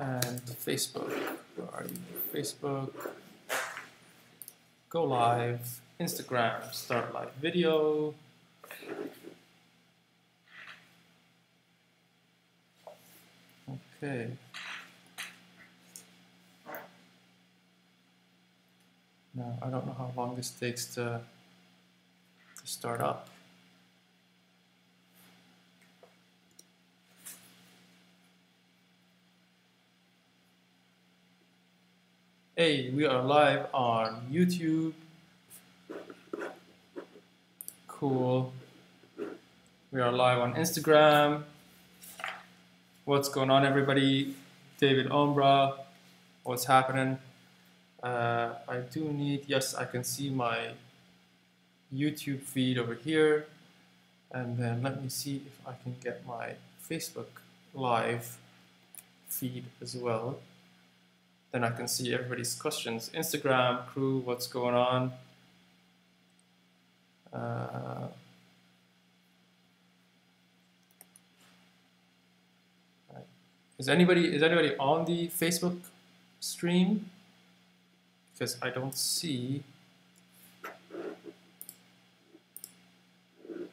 And Facebook, where are you? Facebook, go live, Instagram, start live video. Okay. Now, I don't know how long this takes to start up. Hey, we are live on YouTube. Cool. We are live on Instagram. What's going on, everybody? David Ombra. What's happening? I do need, yes, I can see my YouTube feed over here. And then let me see if I can get my Facebook Live feed as well. Then I can see everybody's questions. Instagram, crew, what's going on? Is anybody on the Facebook stream? Because I don't see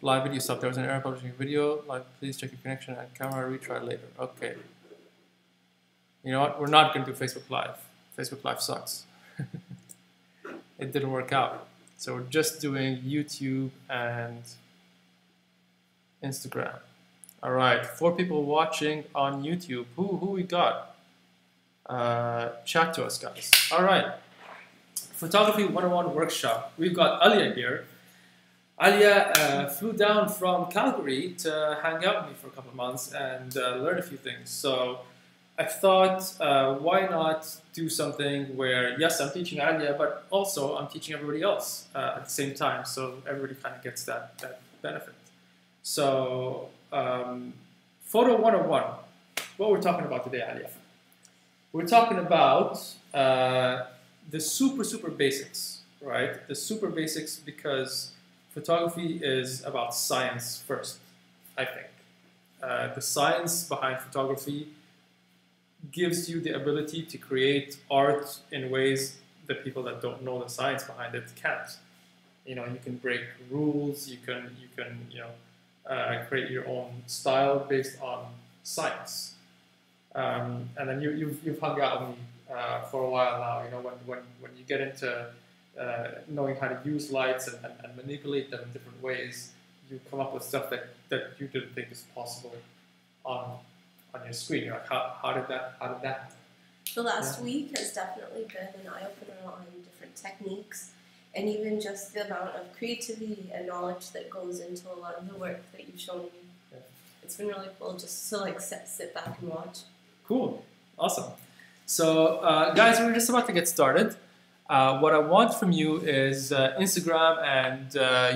live video stop. There was an error publishing video. Like, please check your connection and camera. Retry later. Okay. You know what? We're not going to do Facebook Live. Facebook Live sucks. It didn't work out. So we're just doing YouTube and Instagram. All right, 4 people watching on YouTube. Who we got? Chat to us, guys. All right. Photography 101 workshop. We've got Alia here. Alia flew down from Calgary to hang out with me for a couple of months and learn a few things. So I thought, why not do something where, yes, I'm teaching Alia, but also I'm teaching everybody else at the same time, so everybody kind of gets that benefit. So, Photo 101, what we're talking about today, Alia? We're talking about the super basics, right? The super basics, because photography is about science first, I think. The science behind photography gives you the ability to create art in ways that people that don't know the science behind it can't. You know, you can break rules, you can create your own style based on science. And then you've hung out with me for a while now. You know, when you get into knowing how to use lights and manipulate them in different ways, you come up with stuff that you didn't think is possible on your screen. You're like, how did that happen? The last week has definitely been an eye-opener on different techniques, and even just the amount of creativity and knowledge that goes into a lot of the work that you've shown me. Yeah. It's been really cool just to like sit back and watch. Cool, awesome. So guys, we're just about to get started. What I want from you is Instagram and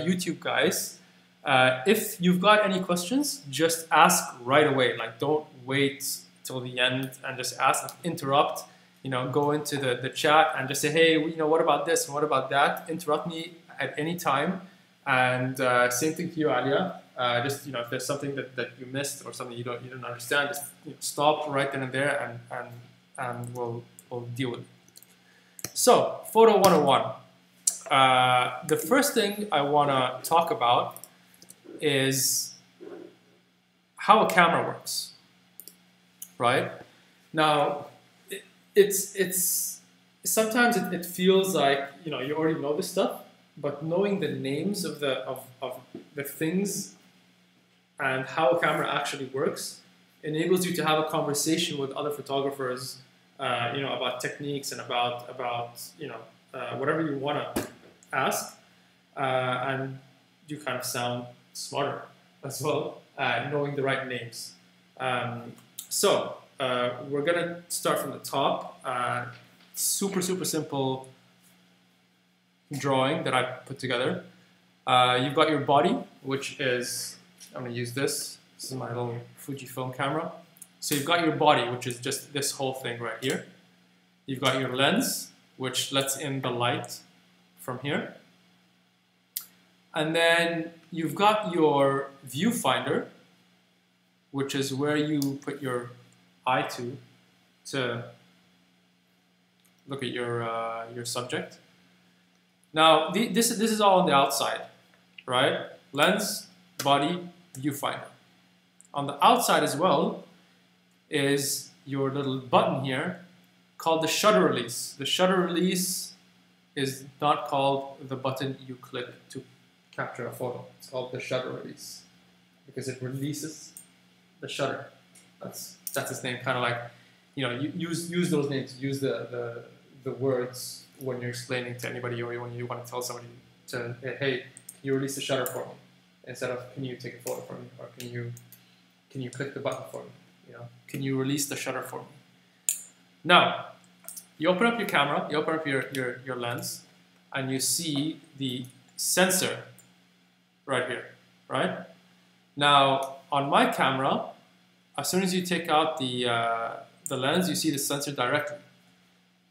YouTube guys. If you've got any questions, just ask right away. Like, don't wait till the end and just ask, interrupt. You know, go into the chat and just say, hey, you know, what about this and what about that? Interrupt me at any time. And same thing to you, Alia. Just, you know, if there's something that you missed or something you don't understand, just stop right then and there, and we'll deal with it. So, Photo 101. The first thing I want to talk about is how a camera works, right? Now, it's sometimes it feels like, you know, you already know this stuff, but knowing the names of the things and how a camera actually works enables you to have a conversation with other photographers, you know, about techniques and about you know, whatever you want to ask, and you kind of sound smarter as well, knowing the right names. So we're gonna start from the top. Super simple drawing that I put together. You've got your body, which is, I'm gonna use this. This is my little Fujifilm camera. So you've got your body, which is just this whole thing right here. You've got your lens, which lets in the light from here. And then you've got your viewfinder, which is where you put your eye to. to look at your subject. Now, this is all on the outside, right? Lens, body, viewfinder. On the outside as well is your little button here called the shutter release. The shutter release is not called the button you click to capture a photo. It's called the shutter release because it releases the shutter. That's its name. Kind of like, you know, you use those names. Use the words when you're explaining to anybody, or when you want to tell somebody to, hey, can you release the shutter for me, instead of can you take a photo for me, or can you click the button for me? You know, can you release the shutter for me? Now, you open up your camera, you open up your lens, and you see the sensor right here, right? Now, on my camera, as soon as you take out the lens, you see the sensor directly.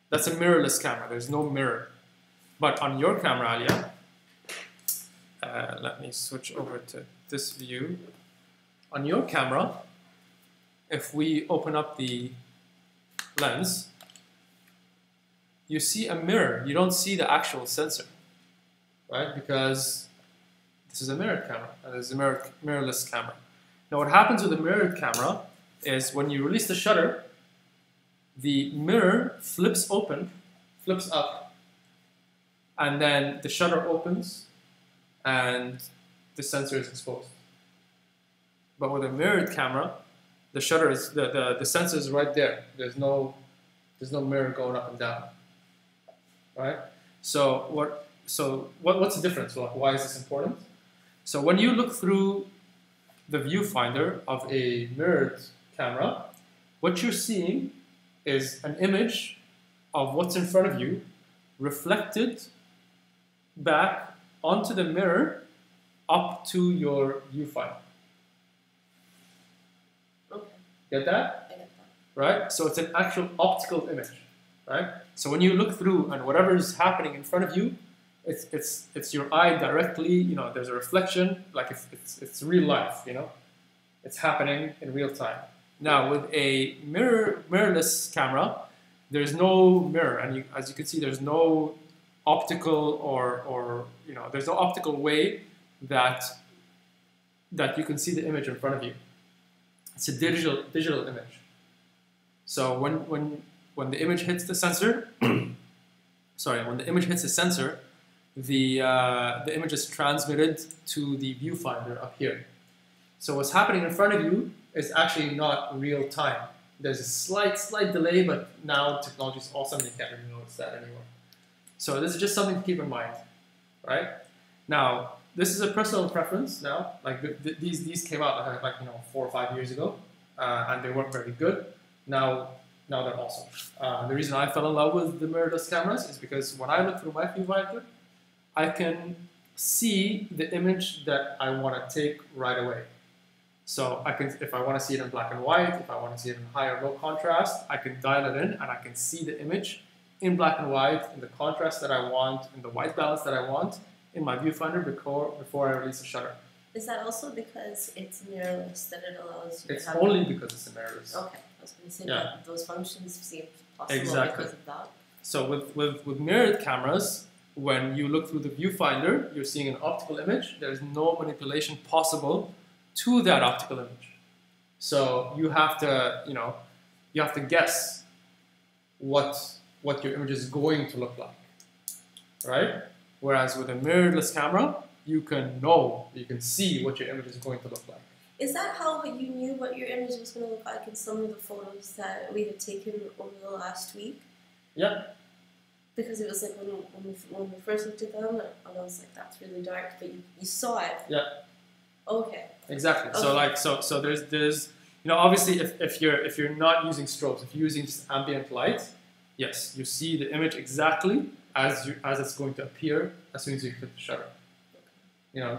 That's a mirrorless camera. There's no mirror. But on your camera, Alia, let me switch over to this view. On your camera, if we open up the lens, you see a mirror. You don't see the actual sensor, right? Because this is a mirrored camera, and this is a mirrorless camera. Now, what happens with a mirrored camera is when you release the shutter, the mirror flips up, and then the shutter opens, and the sensor is exposed. But with a mirrored camera, the shutter is the sensor is right there. There's no mirror going up and down, right? So what's the difference? Why is this important? So when you look through the viewfinder of a mirrored camera, what you're seeing is an image of what's in front of you reflected back onto the mirror up to your viewfinder. Okay. Get that? I get that. Right? So it's an actual optical image, right? So when you look through and whatever is happening in front of you, it's your eye directly, you know, there's a reflection, like it's real life, you know? It's happening in real time. Now, with a mirrorless camera, there's no mirror, and as you can see, there's no optical or you know, there's no optical way that you can see the image in front of you. It's a digital image. So when the image hits the sensor, sorry, when the image hits the sensor, the image is transmitted to the viewfinder up here. So what's happening in front of you is actually not real time. There's a slight delay, but now technology is awesome, you can't really notice that anymore. So this is just something to keep in mind, right? Now, this is a personal preference now. Like these came out like 4 or 5 years ago, and they weren't very good. Now they're awesome. The reason I fell in love with the mirrorless cameras is because when I look through my viewfinder, I can see the image that I want to take right away. So I can, if I want to see it in black and white, if I want to see it in high or low contrast, I can dial it in and I can see the image in black and white, in the contrast that I want, in the white balance that I want, in my viewfinder before I release the shutter. Is that also because it's mirrorless that it allows you it's to have only because it's a mirrorless. Okay, I was going to say Yeah. that those functions seem possible Exactly. because of that. So with mirrored cameras, when you look through the viewfinder, you're seeing an optical image. There's no manipulation possible to that optical image. So you have to guess what your image is going to look like, right? Whereas with a mirrorless camera, you can see what your image is going to look like. Is that how you knew what your image was going to look like in some of the photos that we had taken over the last week? Yeah. Because it was like when we first looked at them, I was like, that's really dark, but you saw it. Yeah. Okay. Exactly. Okay. So there's obviously if you're not using strobes, if you're using just ambient light, yes, you see the image exactly as it's going to appear as soon as you hit the shutter.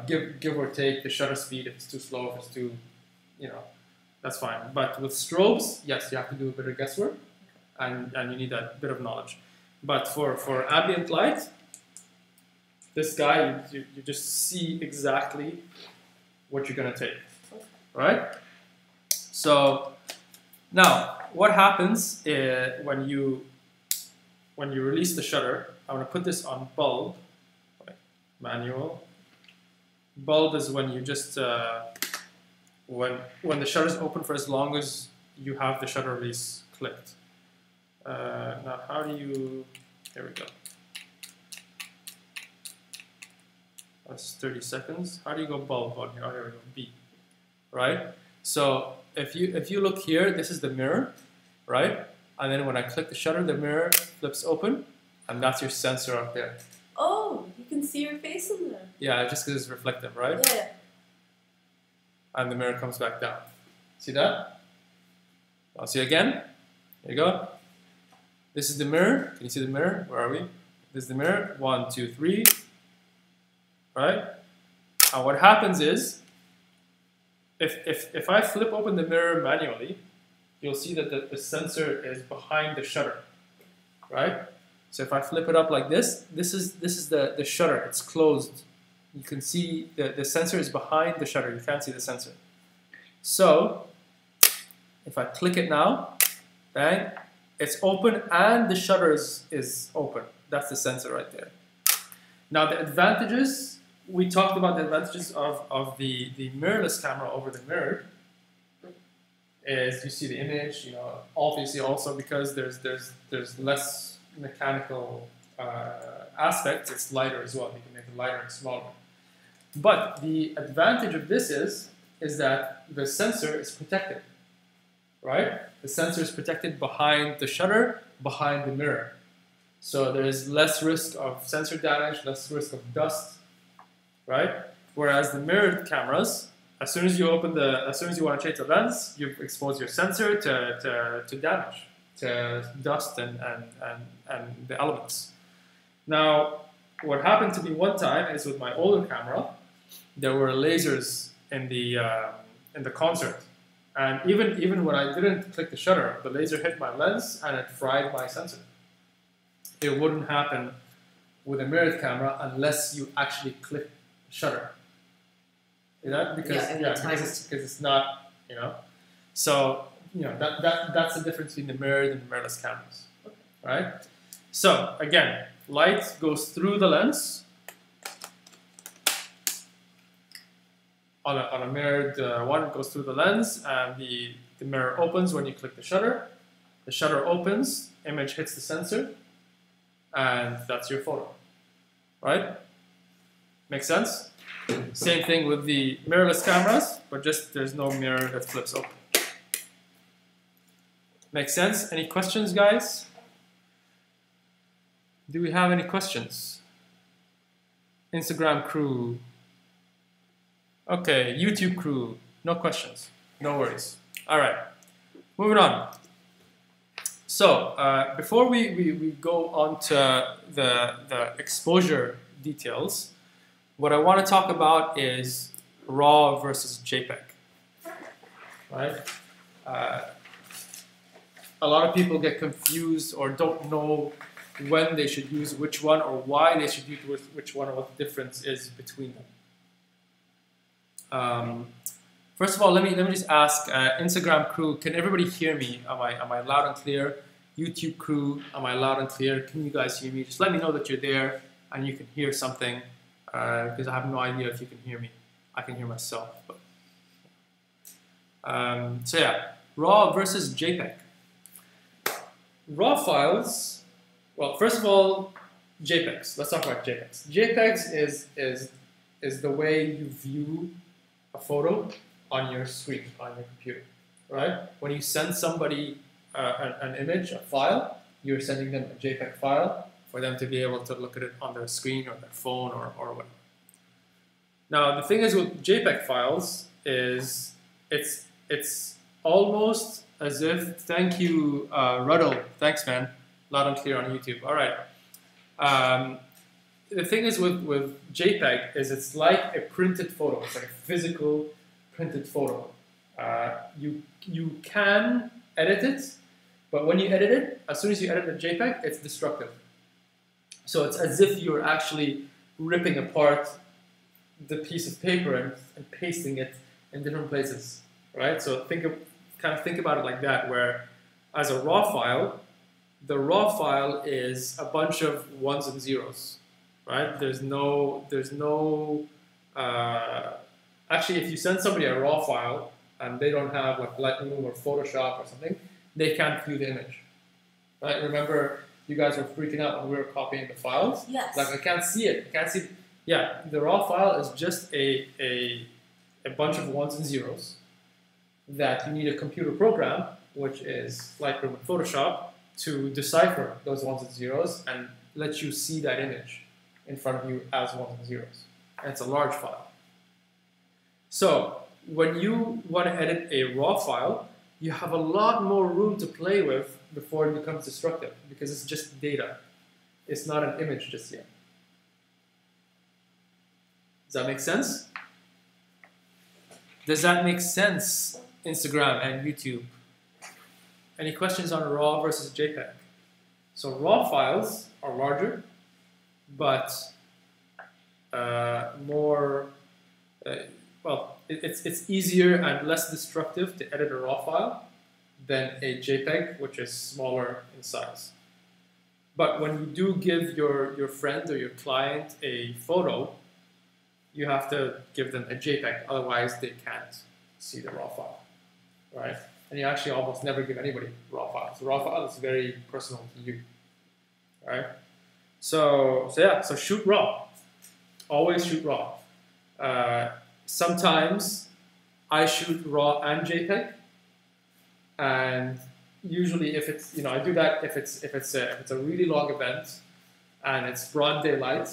Give or take the shutter speed. If it's too slow, if it's too, that's fine. But with strobes, yes, you have to do a bit of guesswork, and you need that bit of knowledge. But for ambient light, this guy, you just see exactly what you're gonna take, right? So now what happens when you release the shutter? I'm going to put this on bulb, manual. Bulb is when you just when the shutter is open for as long as you have the shutter release clicked. Now, how do you? Here we go. That's 30 seconds. How do you go bulb on here? Oh, here we go. B. Right. So if you look here, this is the mirror, right? And then when I click the shutter, the mirror flips open, and that's your sensor up there. Oh, you can see your face in there. Yeah, just because it's reflective, right? Yeah. And the mirror comes back down. See that? I'll see again. There you go. This is the mirror. Can you see the mirror? Where are we? This is the mirror. 1, 2, 3. Right? And what happens is, if I flip open the mirror manually, you'll see that the sensor is behind the shutter. Right? So if I flip it up like this, this is the shutter. It's closed. You can see the sensor is behind the shutter. You can't see the sensor. So if I click it now, bang, it's open and the shutter is open. That's the sensor right there. Now the advantages, we talked about the advantages of the mirrorless camera over the mirror is you see the image, you know, obviously also because there's less mechanical aspects, it's lighter as well. You can make it lighter and smaller. But the advantage of this is that the sensor is protected, right? The sensor is protected behind the shutter, behind the mirror. So there is less risk of sensor damage, less risk of dust, right? Whereas the mirrored cameras, as soon as you want to change the lens, you expose your sensor to damage, to dust and the elements. Now, what happened to me one time is with my older camera, there were lasers in the concert, and even when I didn't click the shutter, the laser hit my lens and it fried my sensor. It wouldn't happen with a mirrored camera unless you actually click the shutter. You know, because it's not, you know. So you know that's the difference between the mirrored and the mirrorless cameras, right? So again, light goes through the lens. On a mirrored one, it goes through the lens, and the mirror opens when you click the shutter. The shutter opens, image hits the sensor, and that's your photo, right? Make sense? Same thing with the mirrorless cameras, but just there's no mirror that flips open. Make sense? Any questions, guys? Do we have any questions? Instagram crew. Okay, YouTube crew. No questions. No worries. All right, moving on. So before we go on to the exposure details, what I want to talk about is RAW versus JPEG. Right? A lot of people get confused or don't know when they should use which one or why they should use which one or what the difference is between them. First of all, let me just ask Instagram crew, can everybody hear me? Am I loud and clear? YouTube crew, am I loud and clear? Can you guys hear me? Just let me know that you're there and you can hear something, because I have no idea if you can hear me. I can hear myself. But. So yeah, RAW versus JPEG. RAW files. Well, first of all, JPEGs. Let's talk about JPEGs. JPEGs is the way you view a photo on your screen, on your computer, right? When you send somebody an image, a file, you're sending them a JPEG file for them to be able to look at it on their screen or their phone or whatever. Now, the thing is with JPEG files is it's almost as if, thank you, Ruddle, thanks man, loud and clear on YouTube, all right. The thing is with JPEG is it's like a printed photo. It's like a physical printed photo. You can edit it, but when you edit it, as soon as you edit a JPEG, it's destructive. So it's as if you're actually ripping apart the piece of paper and pasting it in different places, right? So kind of think about it like that, where as a raw file, the raw file is a bunch of ones and zeros, right? Actually, if you send somebody a raw file and they don't have like Lightroom or Photoshop or something, they can't view the image, right? Remember, you guys were freaking out when we were copying the files? Yes. Like, I can't see it. I can't see. Yeah, the raw file is just a bunch of ones and zeros that you need a computer program, which is Lightroom and Photoshop, to decipher those ones and zeros and let you see that image in front of you as ones and zeros. And it's a large file. So when you want to edit a raw file, you have a lot more room to play with before it becomes destructive, because it's just data. It's not an image just yet. Does that make sense? Does that make sense, Instagram and YouTube? Any questions on RAW versus JPEG? So RAW files are larger, but it's easier and less destructive to edit a RAW file than a JPEG, which is smaller in size. But when you do give your friend or your client a photo, you have to give them a JPEG, otherwise they can't see the RAW file, right? And you actually almost never give anybody raw files. The raw file is very personal to you, right? So shoot raw. Always shoot raw. Sometimes I shoot raw and JPEG, and usually if it's, I do that if it's a really long event and it's broad daylight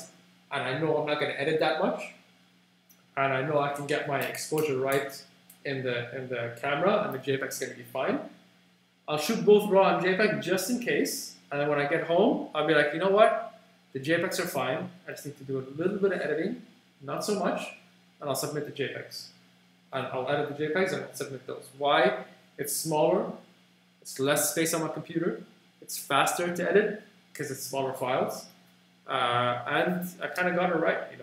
and I know I'm not going to edit that much, and I know I can get my exposure right in the camera, and the JPEG's going to be fine. I'll shoot both RAW and JPEG just in case, and then when I get home, I'll be like, you know what? The JPEGs are fine. I just need to do a little bit of editing, not so much, and I'll submit the JPEGs. And I'll edit the JPEGs and I'll submit those. Why? It's smaller, it's less space on my computer, it's faster to edit because it's smaller files, and I kind of got it right, in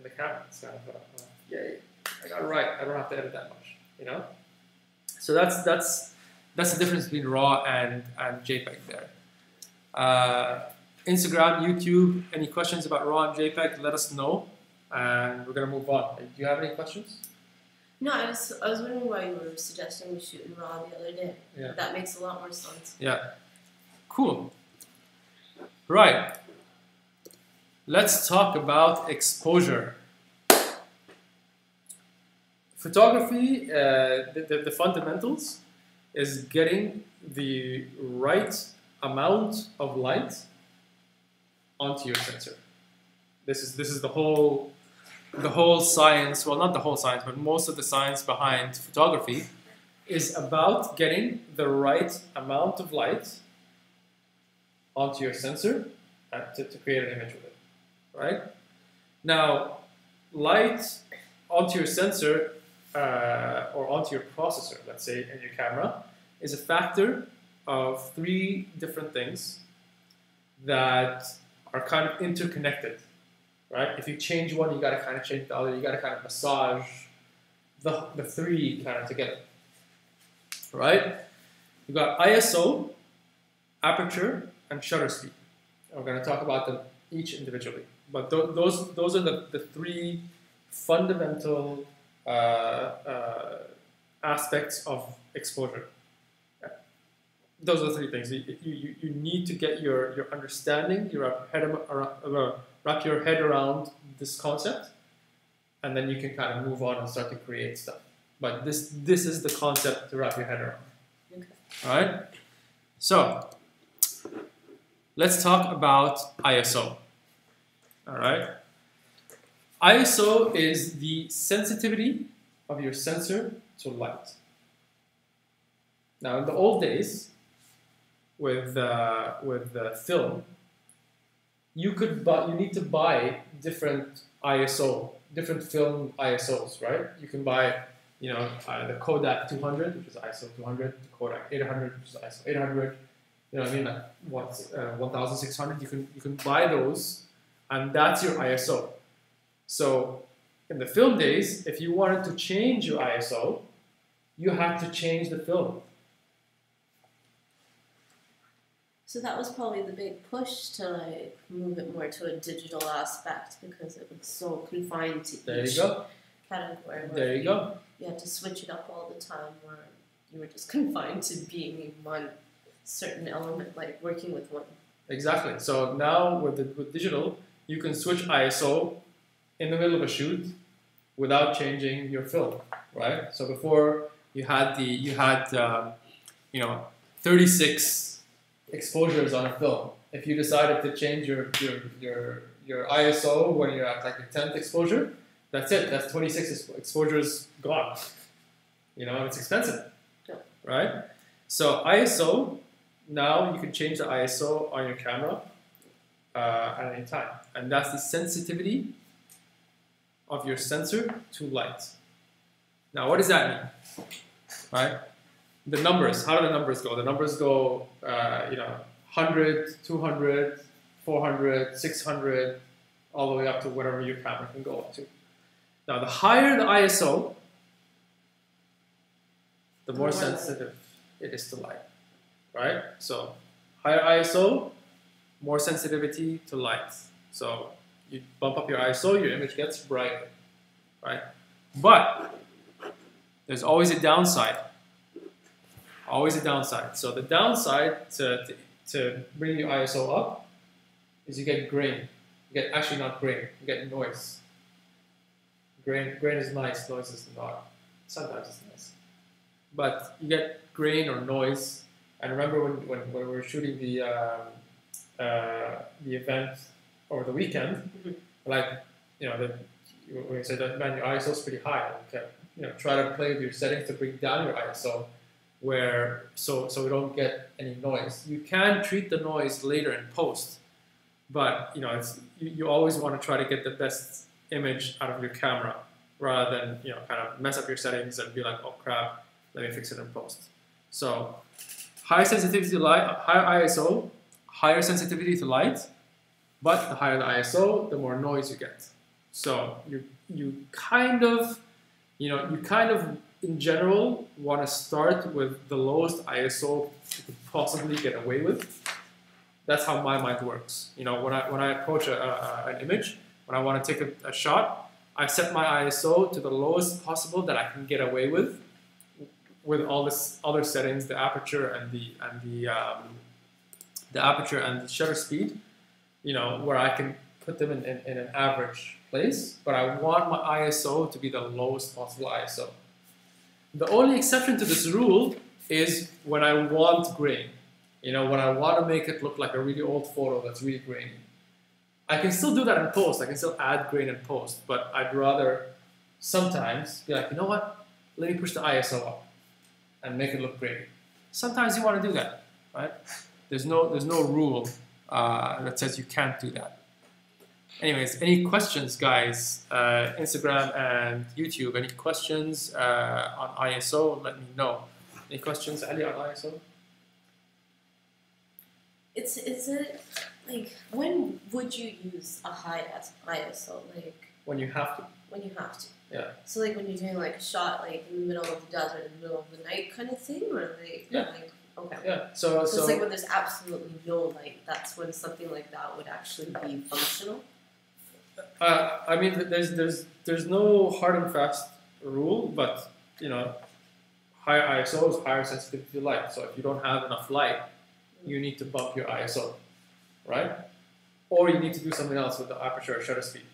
the camera. It's kind of yay, I got it right. I don't have to edit that much. So that's the difference between RAW and JPEG there. Instagram, YouTube, any questions about RAW and JPEG? Let us know, and we're gonna move on. Do you have any questions? No, I was wondering why you were suggesting we shoot in RAW the other day. Yeah. That makes a lot more sense. Yeah, cool. Right. Let's talk about exposure. Photography, the fundamentals is getting the right amount of light onto your sensor. This is the whole science. Well, not the whole science, but most of the science behind photography is about getting the right amount of light onto your sensor to create an image with it, right? Now, light onto your sensor or onto your processor, let's say, in your camera, is a factor of 3 different things that are kind of interconnected, right? If you change one, you got to kind of change the other. You got to kind of massage the 3 kind of together, right? You got ISO, aperture, and shutter speed. We're going to talk about them each individually, but those are the 3 fundamental aspects of exposure. Those are the 3 things. You need to get your understanding, wrap your head around this concept, and then you can kind of move on and start to create stuff. But this is the concept to wrap your head around. Okay. All right. So let's talk about ISO. All right. ISO is the sensitivity of your sensor to light. Now, in the old days, with film, you need to buy different film ISOs, right? You can buy, the Kodak 200, which is ISO 200, the Kodak 800, which is ISO 800. You know what I mean? Like 1600. You can buy those, and that's your ISO. So in the film days, if you wanted to change your ISO, you had to change the film. So that was probably the big push to like move it more to a digital aspect because it was so confined to There each you go. category. There you go. You had to switch it up all the time, where you were just confined to being in one certain element, like working with one. Exactly. So now with digital, you can switch ISO in the middle of a shoot without changing your film, right? So before you had 36 exposures on a film. If you decided to change your ISO when you're at like the 10th exposure, that's it. That's 26 exposures gone. It's expensive, right? So ISO, now you can change the ISO on your camera at any time, and that's the sensitivity of your sensor to light. Now, what does that mean, right? The numbers, how do the numbers go? The numbers go, 100, 200, 400, 600, all the way up to whatever your camera can go up to. Now, the higher the ISO, the more sensitive it is to light, right? So, higher ISO, more sensitivity to light. So, you bump up your ISO, your image gets brighter, right? But there's always a downside. Always a downside. So the downside to bring your ISO up is you get grain. Actually not grain, you get noise. Grain is nice, noise is not. Sometimes it's nice. But you get grain or noise. And remember when we were shooting the event over the weekend, when you said that, man, your ISO is pretty high. Okay, try to play with your settings to bring down your ISO. So we don't get any noise. You can treat the noise later in post, but you always want to try to get the best image out of your camera rather than kind of mess up your settings and be like, oh crap, let me fix it in post. So higher sensitivity to light, higher ISO, higher sensitivity to light, but the higher the ISO, the more noise you get. So you kind of in general want to start with the lowest ISO you could possibly get away with. That's how my mind works. When I approach an image, when I want to take a shot, I set my ISO to the lowest possible that I can get away with all this other settings, the aperture and the aperture and the shutter speed, where I can put them in an average place, but I want my ISO to be the lowest possible ISO. The only exception to this rule is when I want grain. When I want to make it look like a really old photo that's really grainy. I can still do that in post. I can still add grain in post, but I'd rather sometimes be like, you know what? Let me push the ISO up and make it look grainy. Sometimes you want to do that, right? There's no rule that says you can't do that. Anyways, any questions, guys? Instagram and YouTube, any questions on ISO? Let me know. Any questions, Ali, on ISO? It's like, when would you use a high ISO? Like when you have to. When you have to. Yeah. So like when you're doing like a shot like in the middle of the desert, in the middle of the night kind of thing, or like okay. Yeah. So it's like when there's absolutely no light. That's when something like that would actually be functional. I mean, there's no hard and fast rule, but higher ISO is higher sensitivity to light. So if you don't have enough light, you need to bump your ISO, right? Or you need to do something else with the aperture or shutter speed.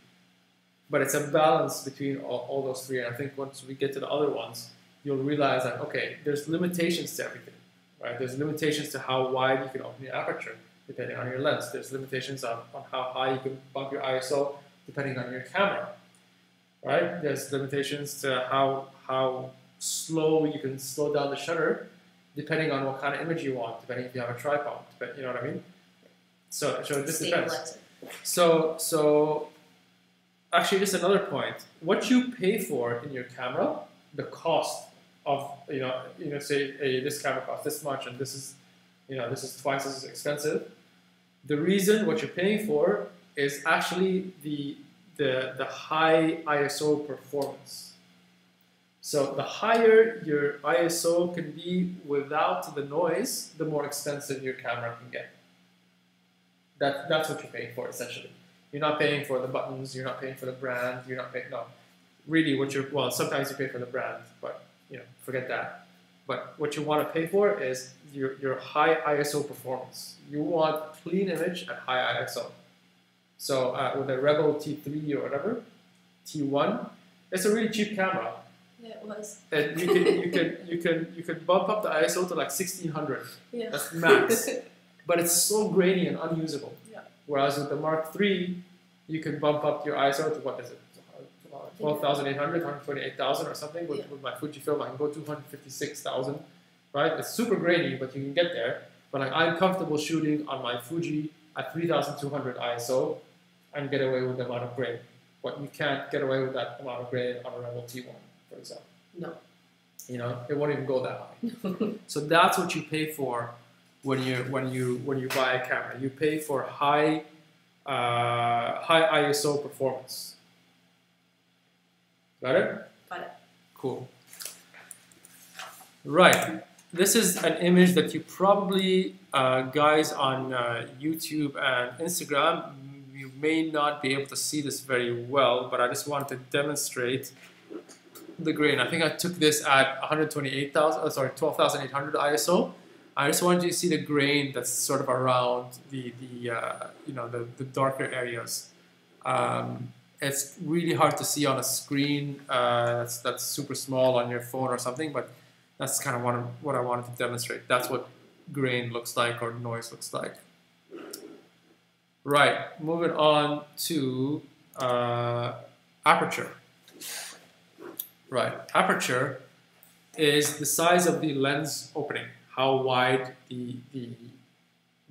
But it's a balance between all those three. And I think once we get to the other ones, you'll realize that, okay, there's limitations to everything, right? There's limitations to how wide you can open your aperture, depending on your lens. There's limitations on how high you can bump your ISO, depending on your camera, right? There's limitations to how slow you can slow down the shutter, depending on what kind of image you want, depending if you have a tripod, you know what I mean? So it just depends. So actually, just another point. What you pay for in your camera, the cost of say, hey, this camera costs this much, and this is twice as expensive. The reason what you're paying for is actually the high ISO performance. So the higher your ISO can be without the noise, the more expensive your camera can get. That's what you're paying for essentially. You're not paying for the buttons. You're not paying for the brand. You're not paying really sometimes you pay for the brand, but forget that. But what you want to pay for is your high ISO performance. You want clean image at high ISO. So with a Rebel T3 or whatever, T1, it's a really cheap camera. Yeah, it was. And you can bump up the ISO to like 1600. Yeah. That's max. But it's so grainy and unusable. Yeah. Whereas with the Mark III, you can bump up your ISO to what is it? 12,800, 128,000 or something. With my Fujifilm, I can go 256,000. Right? It's super grainy, but you can get there. But like I'm comfortable shooting on my Fuji at 3,200 ISO and get away with the amount of grain. But you can't get away with that amount of grain on a Rebel T1, for example. No. It won't even go that high. So that's what you pay for when you buy a camera. You pay for high ISO performance. Got it? Got it. Cool. Right. This is an image that you probably, guys on YouTube and Instagram, you may not be able to see this very well, but I just wanted to demonstrate the grain. I think I took this at 12,800 ISO. I just wanted you to see the grain that's sort of around the darker areas. It's really hard to see on a screen that's super small on your phone or something, but that's kind of what I wanted to demonstrate. That's what grain looks like or noise looks like. Right, moving on to aperture. Right, aperture is the size of the lens opening, how wide the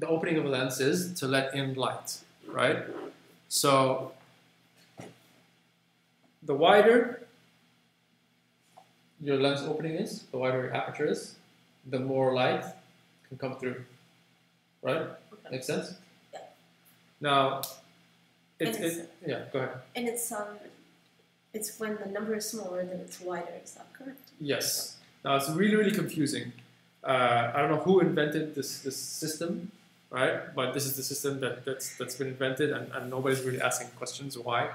opening of the lens is to let in light, right? So the wider your lens opening is, the wider your aperture is, the more light can come through, right? Okay. Make sense? Yeah. Now, go ahead. And it's when the number is smaller, then it's wider. Is that correct? Yes. Now it's really, really confusing. I don't know who invented this system, right? But this is the system that's been invented, and nobody's really asking questions why.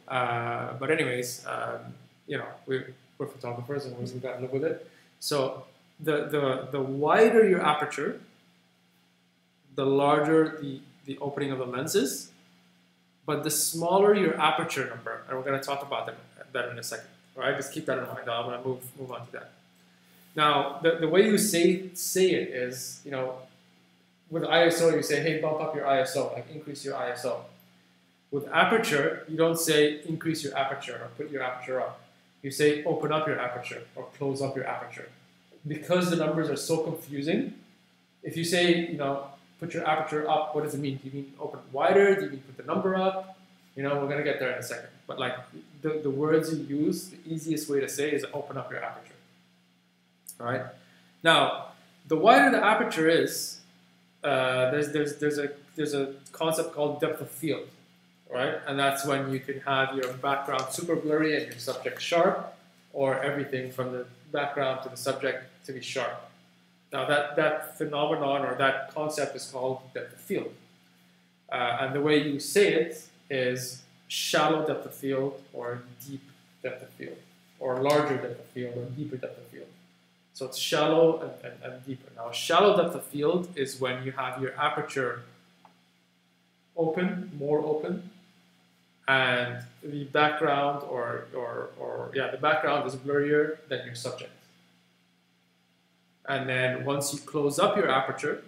But anyways, we're photographers and we've got to live with it. So the wider your aperture, the larger the opening of the lens is, but the smaller your aperture number, and we're going to talk about that in a second. All right, just keep that in mind. I'm going to move on to that. Now, the way you say it is, with ISO, you say, hey, bump up your ISO, like increase your ISO. With aperture, you don't say increase your aperture or put your aperture up. You say open up your aperture or close up your aperture. Because the numbers are so confusing, if you say, put your aperture up, what does it mean? Do you mean open wider? Do you mean put the number up? We're going to get there in a second. But like the words you use, the easiest way to say is open up your aperture. All right. Now, the wider the aperture is, there's a concept called depth of field, right? And that's when you can have your background super blurry and your subject sharp, or everything from the background to the subject to be sharp. Now, that phenomenon or that concept is called depth of field. And the way you say it is shallow depth of field or deep depth of field, or larger depth of field or deeper depth of field. So it's shallow and deeper. Now, shallow depth of field is when you have your aperture more open, and the background the background is blurrier than your subject. And then once you close up your aperture,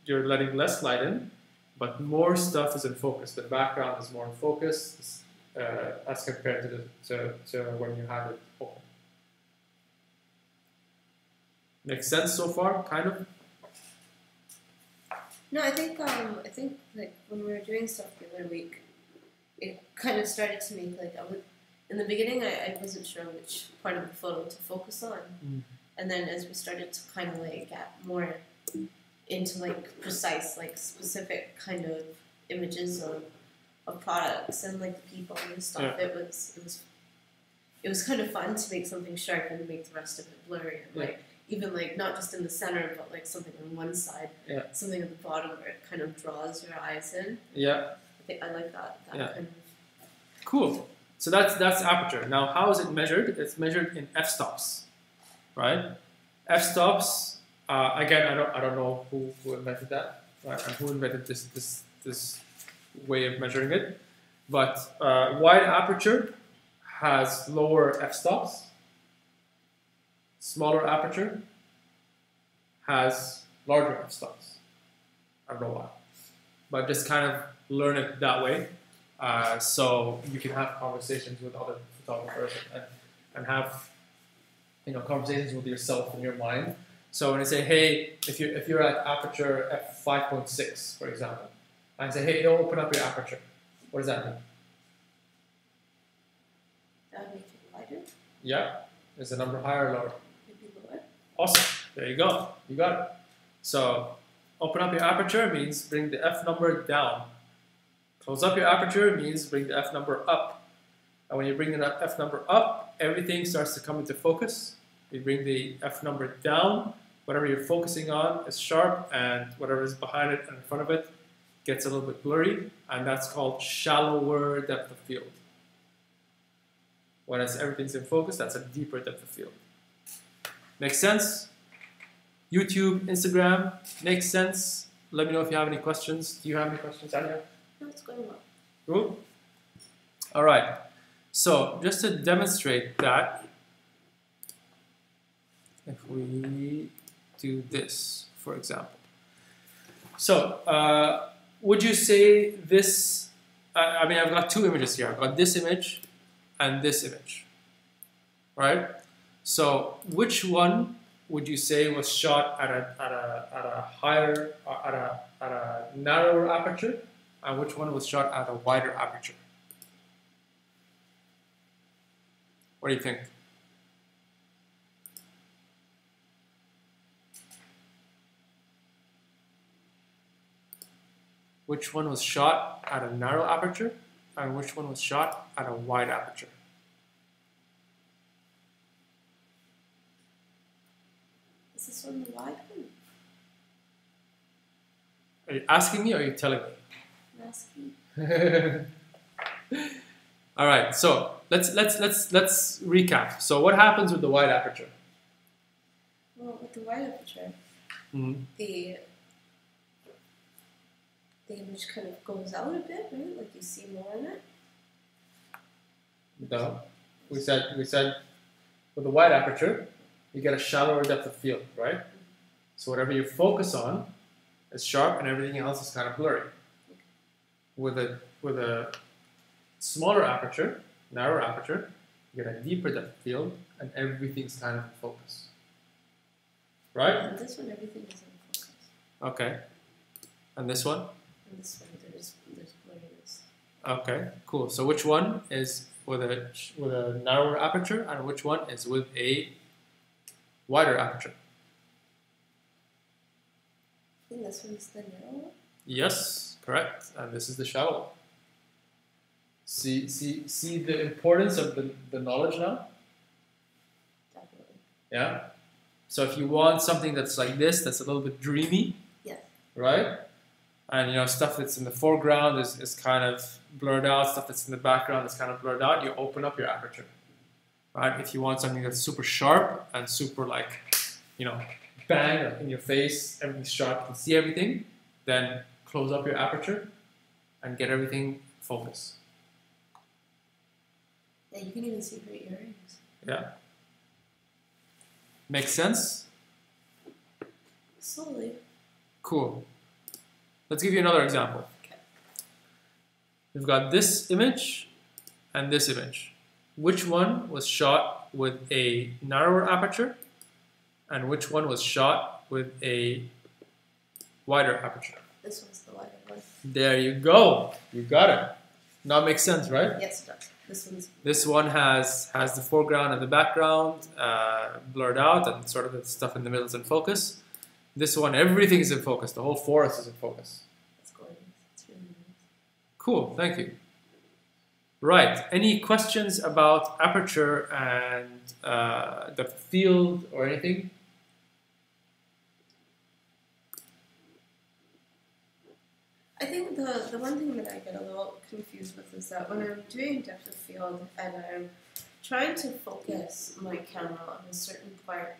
you're letting less light in, but more stuff is in focus. The background is more in focus as compared to when you have it open. Makes sense so far, kind of? No, I think like when we were doing stuff the other week, it kind of started to make in the beginning I wasn't sure which part of the photo to focus on. And then as we started to kind of get more into precise, specific kind of images of products and the people and stuff, yeah. It was kind of fun to make something sharp and make the rest of it blurry. And even like not just in the center, but like something on one side, something at the bottom where it kind of draws your eyes in. Yeah. I think I like that kind of. Cool. So that's aperture. Now, how is it measured? It's measured in f-stops, right? F-stops. Again, I don't know who invented that, right? And who invented this way of measuring it. But wide aperture has lower f-stops. Smaller aperture has larger f-stops. I don't know why, but just kind of learn it that way. So you can have conversations with other photographers and have conversations with yourself in your mind. So when I say, hey, if you're at aperture f5.6, for example, and I say, hey, open up your aperture, what does that mean? That would make it wider. Yeah, is the number higher or lower? Maybe lower. Awesome. There you go. You got it. So open up your aperture means bring the f number down. Close up your aperture means bring the f number up. And when you bring the f number up, everything starts to come into focus. You bring the f number down, whatever you're focusing on is sharp, and whatever is behind it and in front of it gets a little bit blurry, and that's called shallower depth of field. When everything's in focus, that's a deeper depth of field. Makes sense? YouTube, Instagram, makes sense? Let me know if you have any questions. Do you have any questions, Anya? No, it's going well. Cool. All right. So just to demonstrate that, if we do this, for example. So would you say this, I mean, I've got two images here. I've got this image and this image, right? So which one would you say was shot at a narrower aperture, and which one was shot at a wider aperture? What do you think? Which one was shot at a narrow aperture, and which one was shot at a wide aperture? Is this one the wide one? Are you asking me or are you telling me? I'm asking. All right, so let's recap. So what happens with the wide aperture? Well, with the wide aperture, the image kind of goes out a bit, right? Like you see more in it. No, we said with the wide aperture, you get a shallower depth of field, right? So whatever you focus on is sharp, and everything else is kind of blurry. With a smaller aperture, narrower aperture, you get a deeper depth of field, and everything's kind of in focus, right? And this one, everything is in focus. Okay, and this one? And this one, there's blurriness. Okay, cool. So which one is with a narrower aperture, and which one is with a wider aperture? I think this one's the narrow one. Yes, correct. And this is the shallow one. See the importance of the knowledge now? Definitely. Yeah. So if you want something that's like this, that's a little bit dreamy, yes, right? And stuff that's in the foreground is kind of blurred out, stuff that's in the background is kind of blurred out, you open up your aperture. Right? If you want something that's super sharp and super bang in your face, everything's sharp, you can see everything, then close up your aperture and get everything focused. Yeah, you can even see her earrings. Yeah. Makes sense? Slowly. Cool. Let's give you another example. Okay. We've got this image and this image. Which one was shot with a narrower aperture, and which one was shot with a wider aperture? This one's the wider one. There you go. You got it. Now it makes sense, right? Yes, it does. This one has the foreground and the background blurred out, and sort of the stuff in the middle is in focus. This one, everything is in focus. The whole forest is in focus. It's gorgeous. It's really nice. Cool. Thank you. Right. Any questions about aperture and depth of field or anything? I think the one thing that I get a little confused with is that when I'm doing depth of field and I'm trying to focus my camera on a certain part,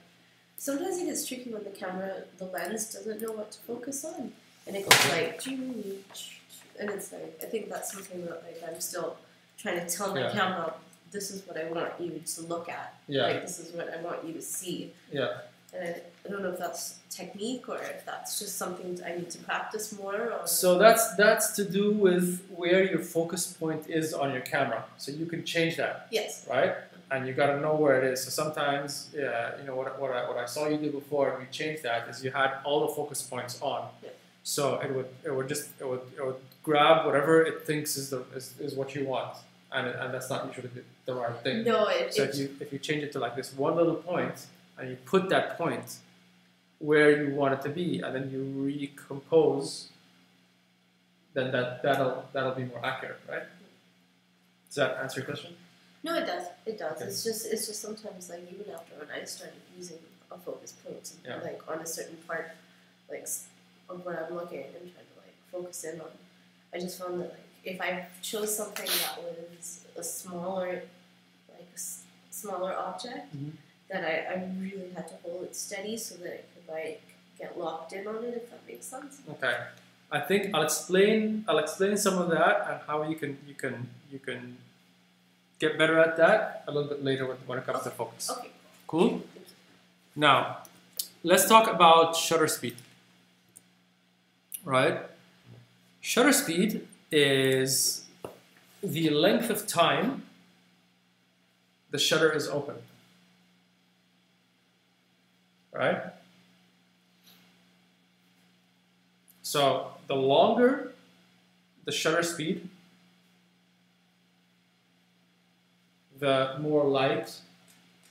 sometimes it gets tricky when the lens doesn't know what to focus on, and it goes like, and it's like, I think that's something that like I'm still trying to tell my camera, this is what I want you to look at, like this is what I want you to see. Yeah. And I don't know if that's technique or if that's just something I need to practice more. Or... So that's to do with where your focus point is on your camera. So you can change that. Yes. Right? And you got to know where it is. So sometimes, you know, what I saw you do before, and we changed that, is you had all the focus points on. Yeah. So it would grab whatever it thinks is what you want, and that's not usually the right thing. No, so if you change it to like this one little point, and you put that point where you want it to be, and then you recompose, then that'll be more accurate, right? Does that answer your question? No, it does. It does. Okay. It's just sometimes like even after when I started using a focus point, like on a certain part, like of what I'm looking at and trying to like focus in on, I just found that like if I chose something that was a smaller object. Mm-hmm. That I really had to hold it steady so that it could like get locked in on it, if that makes sense. Okay, I think I'll explain some of that and how you can get better at that a little bit later when it comes to focus. Okay. Cool. Now, let's talk about shutter speed. Right? Shutter speed is the length of time the shutter is open. Right? So the longer the shutter speed, the more light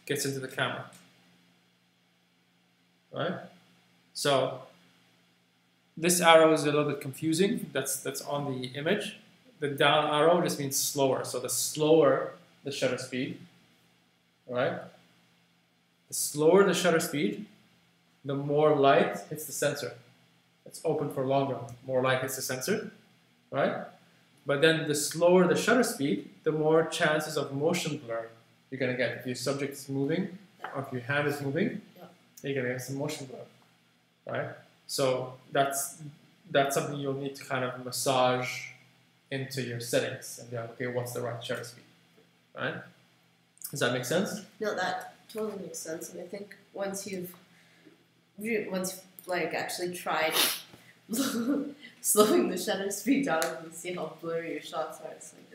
gets into the camera. Right? So this arrow is a little bit confusing. That's on the image. The down arrow just means slower. So the slower the shutter speed, right? The slower the shutter speed, the more light hits the sensor. It's open for longer. More light hits the sensor, right? But then the slower the shutter speed, the more chances of motion blur you're going to get. If your subject is moving, or if your hand is moving, you're going to get some motion blur, right? So that's something you'll need to kind of massage into your settings and be like, okay, what's the right shutter speed, right? Does that make sense? No, that totally makes sense. And I think once you've like actually tried slowing the shutter speed down and see how blurry your shots are, it's like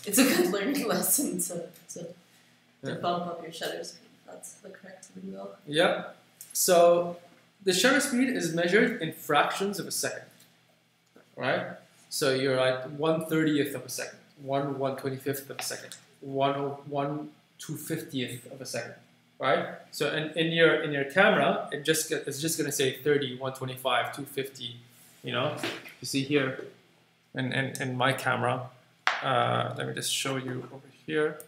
it's a good learning lesson to bump up your shutter speed. That's the correct lingo. Yeah. So the shutter speed is measured in fractions of a second, right? So you're like 1/30th of a second, 1/125th of a second, 1/250th of a second, right? So in your camera, it's just going to say 30, 125, 250. You know, you see here, in my camera. Let me just show you over here.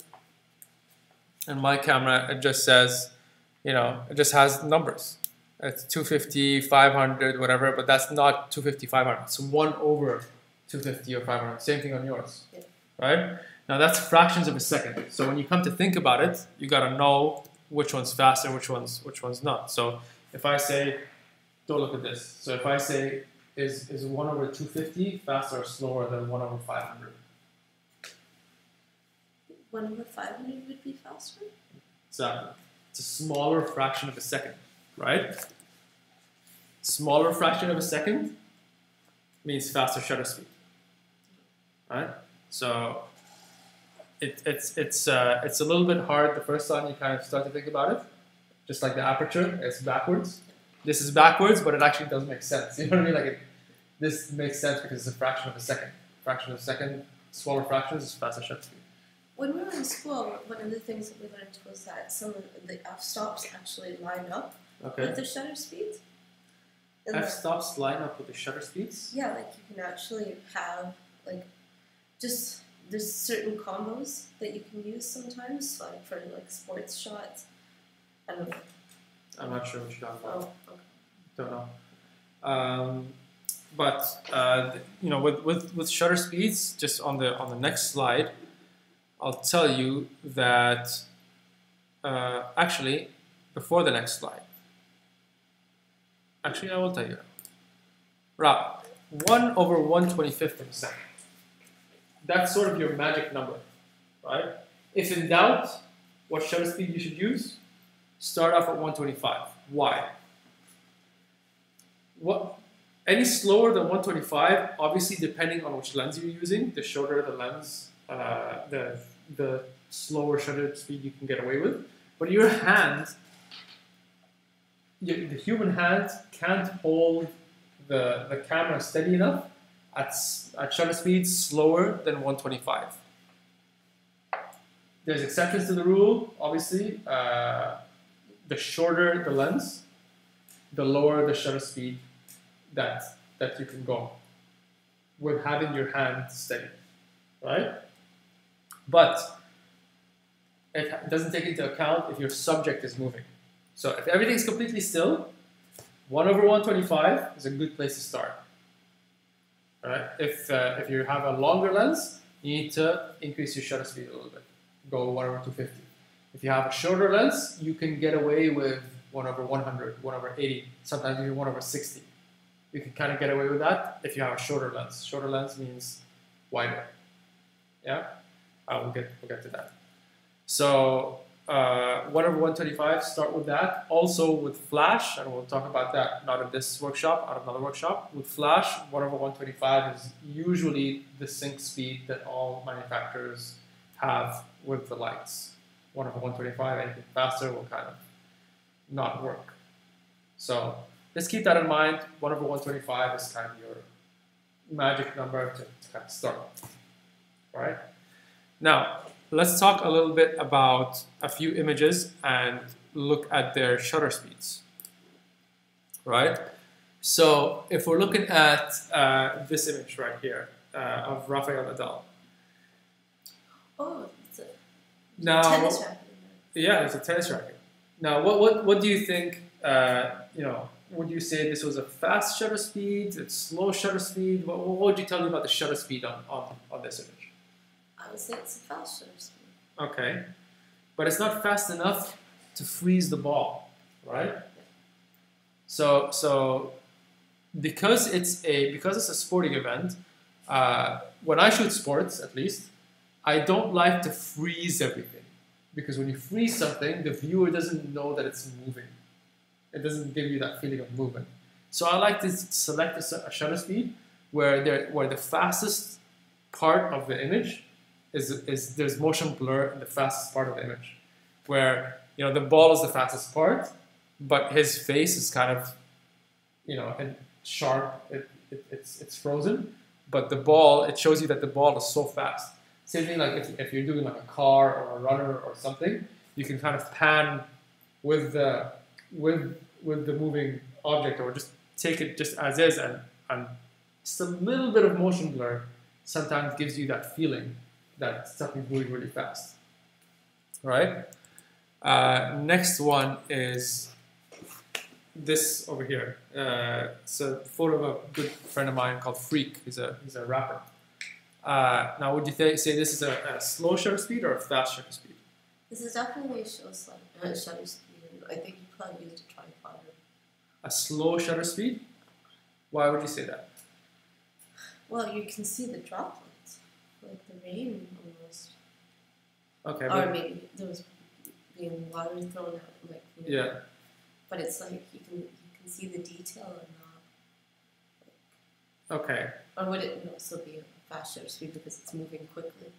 In my camera, it just says, you know, it just has numbers. It's 250, 500, whatever, but that's not 250, 500. It's 1/250 or 500. Same thing on yours, right? Now that's fractions of a second. So when you come to think about it, you gotta know which one's faster, which one's not. So if I say, don't look at this. So if I say, is 1/250 faster or slower than 1/500? 1/500 would be faster? Exactly. It's a smaller fraction of a second, right? Smaller fraction of a second means faster shutter speed, right? So it's a little bit hard the first time you kind of start to think about it. Just like the aperture, it's backwards. This is backwards, but it actually does make sense. You know what I mean? Like this makes sense because it's a fraction of a second. Fraction of a second, smaller fractions is faster shutter speed. When we were in school, one of the things that we learned was that some of the f-stops actually line up with the shutter speeds. F-stops line up with the shutter speeds? Yeah, like you can actually have, like, just, there's certain combos that you can use sometimes, like for like sports shots. I don't know. I'm not sure what you're talking about. Oh, okay. Don't know. but you know, with shutter speeds, just on the next slide, I'll tell you that actually before the next slide. Actually, I will tell you. Right, 1 over 1/25 of a second. That's sort of your magic number, right? If in doubt, what shutter speed you should use? Start off at 125. Why? Any slower than 125, obviously depending on which lens you're using, the shorter the lens, the slower shutter speed you can get away with. But your hand, the human hand can't hold the camera steady enough at shutter speeds slower than 125. There's exceptions to the rule, obviously. The shorter the lens, the lower the shutter speed that you can go with having your hand steady, right? But it doesn't take into account if your subject is moving. So if everything's completely still, 1 over 125 is a good place to start. All right? If you have a longer lens, you need to increase your shutter speed a little bit. Go 1 over 250. If you have a shorter lens, you can get away with 1 over 100, 1 over 80, sometimes even 1 over 60. You can kind of get away with that if you have a shorter lens. Shorter lens means wider. Yeah? We'll get to that. So 1 over 125, start with that. Also with flash, and we'll talk about that not in this workshop, out of another workshop. With flash, 1 over 125 is usually the sync speed that all manufacturers have with the lights. 1 over 125, anything faster will kind of not work. So just keep that in mind. 1 over 125 is kind of your magic number to kind of start. All right? Now, let's talk a little bit about a few images and look at their shutter speeds. Right? So if we're looking at this image right here of Rafael Nadal. Oh, it's a tennis racket. Yeah, it's a tennis racket. Now, what do you think? Would you say this was a fast shutter speed, a slow shutter speed? What would you tell me about the shutter speed on this image? I would say it's a fast shutter speed. Okay, but it's not fast enough to freeze the ball, right? So because it's a sporting event, when I shoot sports, at least, I don't like to freeze everything, because when you freeze something, the viewer doesn't know that it's moving. It doesn't give you that feeling of movement. So I like to select a shutter speed where the fastest part of the image is there's motion blur in the fastest part of the image, where the ball is the fastest part, but his face is kind of and sharp. It's frozen, but the ball, it shows you that the ball is so fast. Same thing like if you're doing like a car or a runner or something, you can kind of pan with the moving object, or just take it just as is, and just a little bit of motion blur sometimes gives you that feeling that something's moving really fast. Right? Next one is this over here. It's a photo of a good friend of mine called Freak. He's a rapper. Now, would you say this is a slow shutter speed or a fast shutter speed? This is definitely a shutter speed. I think you probably used a tripod. A slow shutter speed? Why would you say that? Well, you can see the droplets, like the rain almost. Okay. Or maybe there was being water thrown out, like. Yeah. But it's like you can see the detail and not. Okay. Or would it also be a fast shutter speed because it's moving quickly?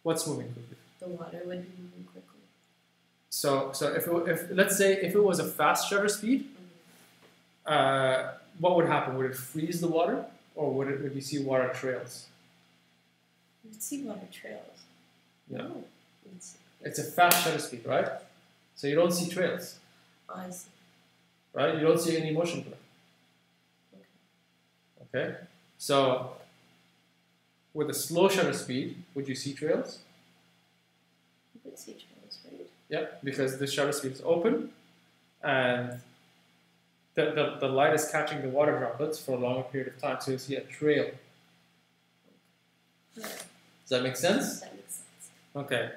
What's moving quickly? The water would be moving quickly. So if let's say if it was a fast shutter speed, what would happen? Would it freeze the water, or would you see water trails? You would see water trails. Yeah. No. It's a fast shutter speed, right? So you don't see trails. Oh, I see. Right? You don't see any motion blur. Okay. So with a slow shutter speed, would you see trails? You would see trails, right? Yeah, because the shutter speed is open, and the light is catching the water droplets for a longer period of time, so you see a trail. Yeah. Does that make sense? That makes sense. Okay.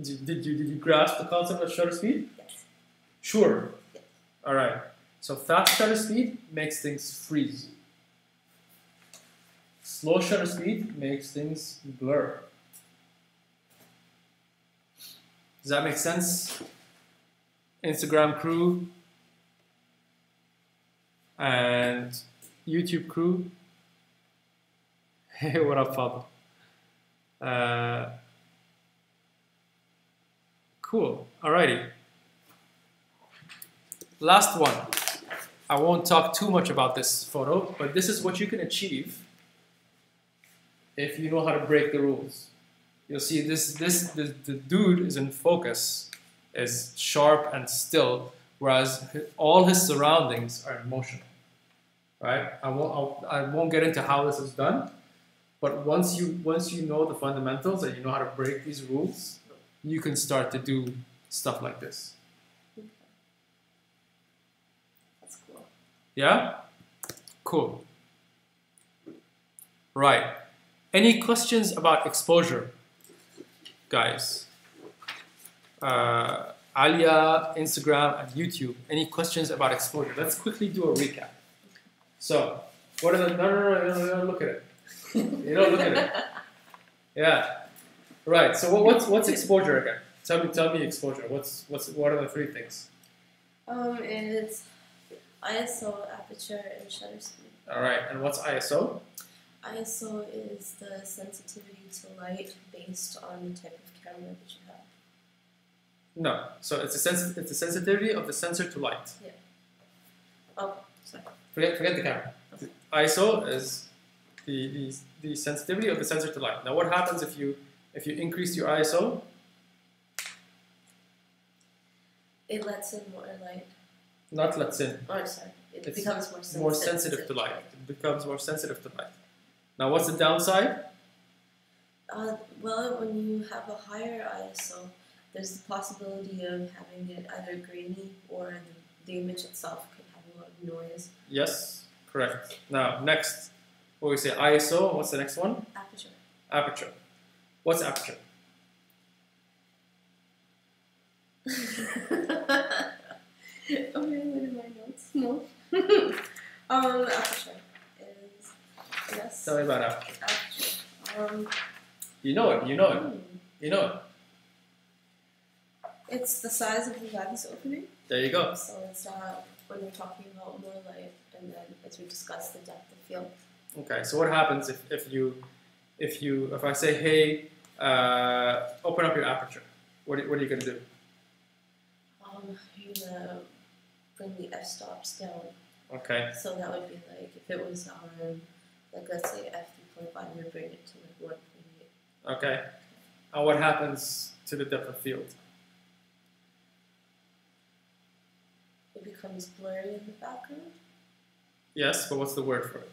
Did you grasp the concept of shutter speed? Yes. Sure. Yes. All right. So fast shutter speed makes things freeze. Slow shutter speed makes things blur. Does that make sense? Instagram crew and YouTube crew. Hey, what up, Pablo? Cool. Alrighty. Last one. I won't talk too much about this photo, but this is what you can achieve if you know how to break the rules. You'll see the dude is in focus, is sharp and still, whereas all his surroundings are in motion. Right? I won't get into how this is done, but once you know the fundamentals and you know how to break these rules, you can start to do stuff like this. Okay. That's cool. Yeah? Cool. Right. Any questions about exposure, guys? Alia, Instagram, and YouTube. Any questions about exposure? Let's quickly do a recap. So, what are the... No, you don't look at it. You don't look at it. Yeah. Right. So, what's exposure again? Tell me exposure. What are the three things? It's ISO, aperture, and shutter speed. All right. And what's ISO? ISO is the sensitivity to light based on the type of camera that you have. No. So it's the sensitivity of the sensor to light. Yeah. Oh, sorry. Forget the camera. Okay. ISO is the sensitivity of the sensor to light. Now, what happens if you increase your ISO? It lets in more light. Not lets in. Oh, sorry. It It's becomes more sensitive to light. It becomes more sensitive to light. Now, what's the downside? Well, when you have a higher ISO, there's the possibility of having it either grainy or the image itself could have a lot of noise. Yes, correct. Now, next, what we say ISO. What's the next one? Aperture. Aperture. What's aperture? Okay, what are my notes? No. Aperture is, yes. Tell me about aperture. Aperture. You know it. You know it. It's the size of the lens opening. There you go. So it's when we're talking about more light, and then as we discuss the depth of field. Okay. So what happens if I say, hey, open up your aperture? What are you gonna do? You're gonna bring the f-stops down. Okay. So that would be like if it was like let's say f3.5, we would bring it to like 1.8. Okay. And what happens to the depth of field? It becomes blurry in the background. Yes, but what's the word for it?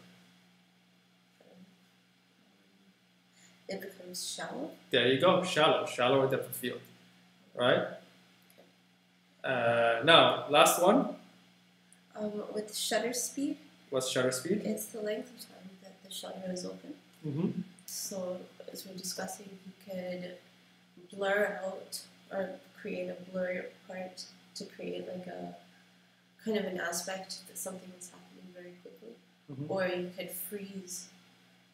It becomes shallow. There you go. Shallower depth of field. Right? Now, last one. With shutter speed. What's shutter speed? It's the length of time that the shutter is open. Mm-hmm. So, as we're discussing, you could blur out or create a blur part to create like a kind of an aspect that something is happening very quickly. Mm-hmm. Or you could freeze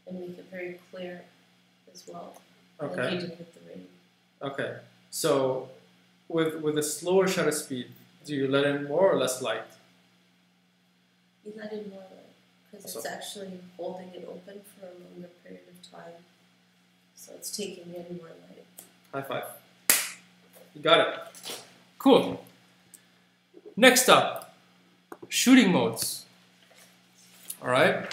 and make it very clear as well. Okay. Like you did with the rain. Okay. So, with a slower shutter speed, do you let in more or less light? You let in more light because it's actually holding it open for a longer period of time. So it's taking in more light. High five. You got it. Cool. Next up, shooting modes. All right.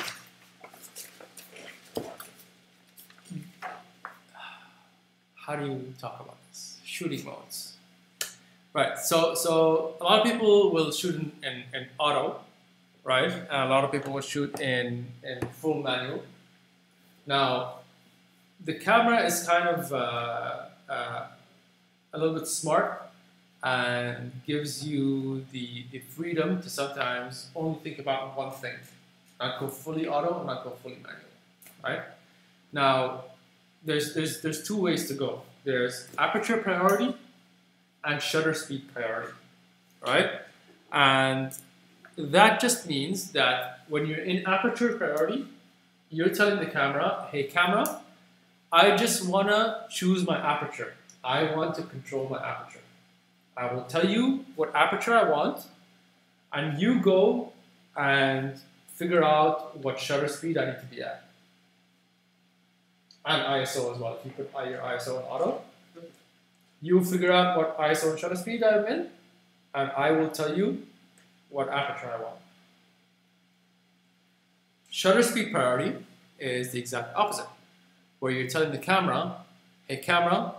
How do you talk about this? Shooting modes. Right. So a lot of people will shoot in auto, right? And a lot of people will shoot in full manual. Now, the camera is kind of a little bit smart and gives you the freedom to sometimes only think about one thing, not go fully auto, not go fully manual, right? Now, there's two ways to go. There's aperture priority and shutter speed priority, right? And that just means that when you're in aperture priority, you're telling the camera, hey camera, I just wanna choose my aperture. I want to control my aperture. I will tell you what aperture I want, and you go and figure out what shutter speed I need to be at. And ISO as well. If you put your ISO on auto, you figure out what ISO and shutter speed I'm in, and I will tell you what aperture I want. Shutter speed priority is the exact opposite, where you're telling the camera, hey camera,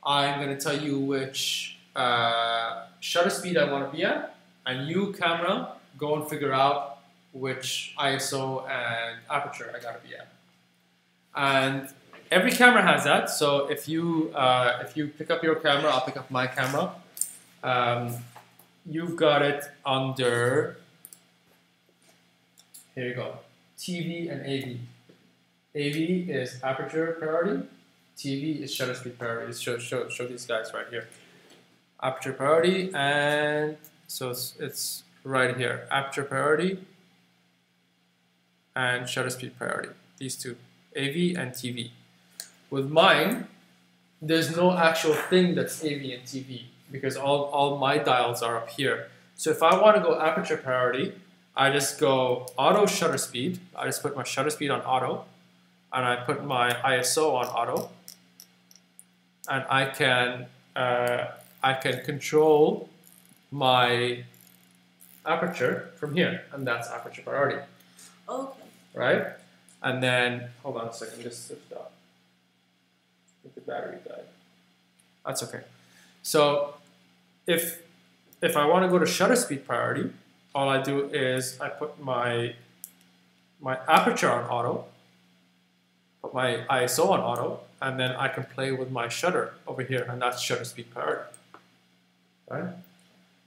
I'm going to tell you which shutter speed I want to be at, and you, camera, go and figure out which ISO and aperture I got to be at. And every camera has that. So if you pick up your camera, I'll pick up my camera. You've got it under, here you go, TV and AV. AV is aperture priority. TV is shutter speed priority. Show these guys right here. Aperture priority, and so it's right here. Aperture priority and shutter speed priority. These two, AV and TV. With mine, there's no actual thing that's AV and TV because all my dials are up here. So if I want to go aperture priority, I just go auto shutter speed. I just put my shutter speed on auto, and I put my ISO on auto, and I can control my aperture from here, and that's aperture priority. Okay. Right? And then hold on a second, just switched out. I think the battery died. That's okay. So if I want to go to shutter speed priority, all I do is I put my aperture on auto, put my ISO on auto, and then I can play with my shutter over here, and that's shutter speed priority. Right?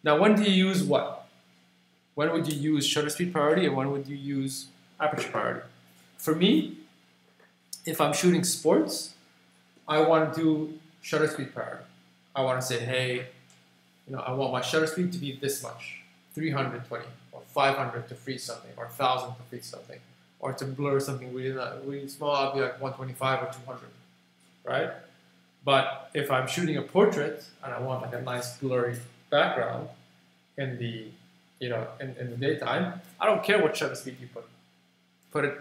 Now, when do you use what? When would you use shutter speed priority, and when would you use aperture priority? For me, if I'm shooting sports, I want to do shutter speed priority. I want to say, hey, I want my shutter speed to be this much, 320 or 500 to freeze something, or 1,000 to freeze something, or to blur something really small, I'll be like 125 or 200, right? But if I'm shooting a portrait and I want like a nice blurry background in the, in the daytime, I don't care what shutter speed you put. Put it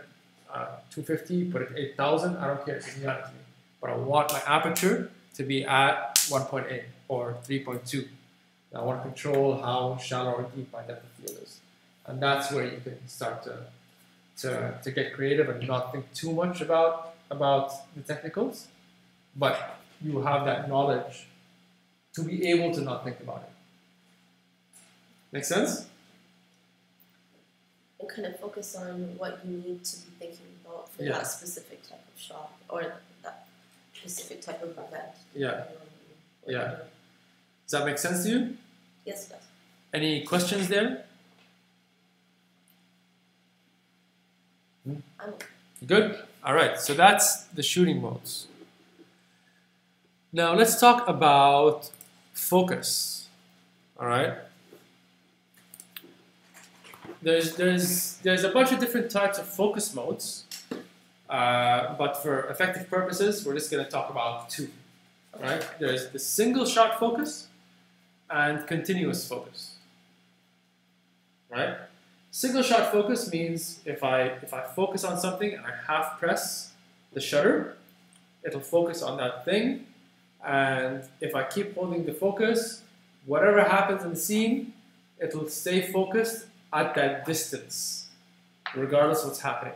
250, put it 8,000, I don't care, it doesn't matter to me. But I want my aperture to be at 1.8 or 3.2. I want to control how shallow or deep my depth of field is. And that's where you can start to get creative and not think too much about the technicals, but you have that knowledge to be able to not think about it. Make sense? And kind of focus on what you need to be thinking about for that specific type of shot or that specific type of event. Yeah. Yeah. Does that make sense to you? Yes, it does. Any questions there? I'm okay. Good. All right. So that's the shooting modes. Now let's talk about focus. All right. There's a bunch of different types of focus modes, but for effective purposes, we're just going to talk about two. All right. There's the single shot focus and continuous focus. Right. Single shot focus means if I focus on something and I half press the shutter, it'll focus on that thing. And if I keep holding the focus, whatever happens in the scene, it'll stay focused at that distance, regardless of what's happening.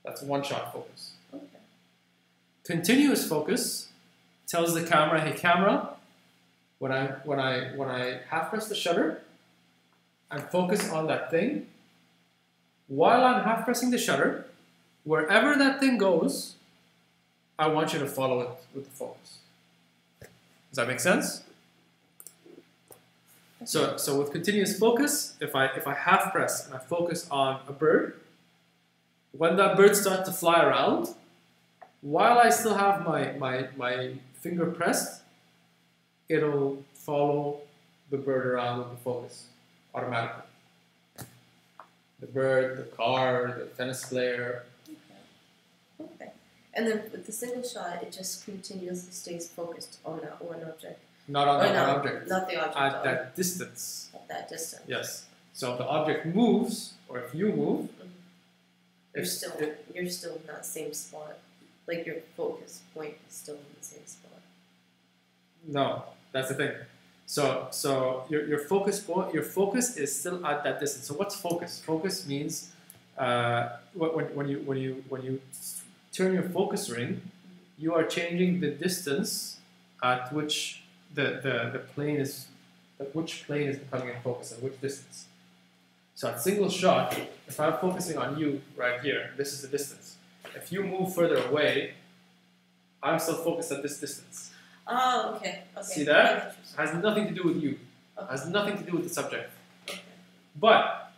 That's one shot focus. Okay. Continuous focus tells the camera, hey camera, when I half press the shutter and focus on that thing, while I'm half pressing the shutter, wherever that thing goes, I want you to follow it with the focus. Does that make sense? So with continuous focus, if I half press and I focus on a bird, when that bird starts to fly around, while I still have my finger pressed, it'll follow the bird around with the focus automatically. The bird, the car, the tennis player. Okay. And then with the single shot, it just continuously stays focused on that one object. Not on that one object. Not the object. At that distance. At that distance. Yes. So if the object moves, or if you move, you're still in that same spot. Like your focus point is still in the same spot. No, that's the thing. So your focus point, your focus is still at that distance. So what's focus? Focus means when you turn your focus ring, you are changing the distance at which the plane is, at which plane is becoming in focus, at which distance. So at single shot, if I'm focusing on you right here, this is the distance. If you move further away, I'm still focused at this distance. Oh, okay. See that? Has nothing to do with you. Okay. Has nothing to do with the subject. Okay. But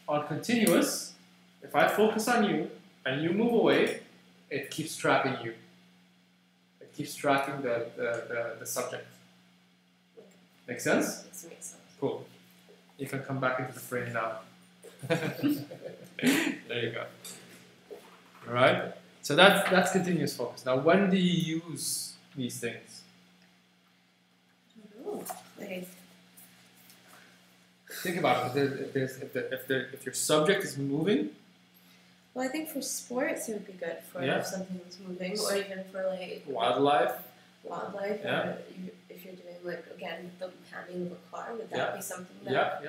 on continuous, if I focus on you and you move away, it keeps tracking you. It keeps tracking the subject. Make sense? Yes, makes sense. Cool. You can come back into the frame now. There you go. All right. So that's continuous focus. Now, when do you use these things? Oh, okay. Think about it. If your subject is moving. Well, I think for sports it would be good for if something was moving, or even for like wildlife. Yeah. Or if you're doing like again the panning of a car, would that be something that?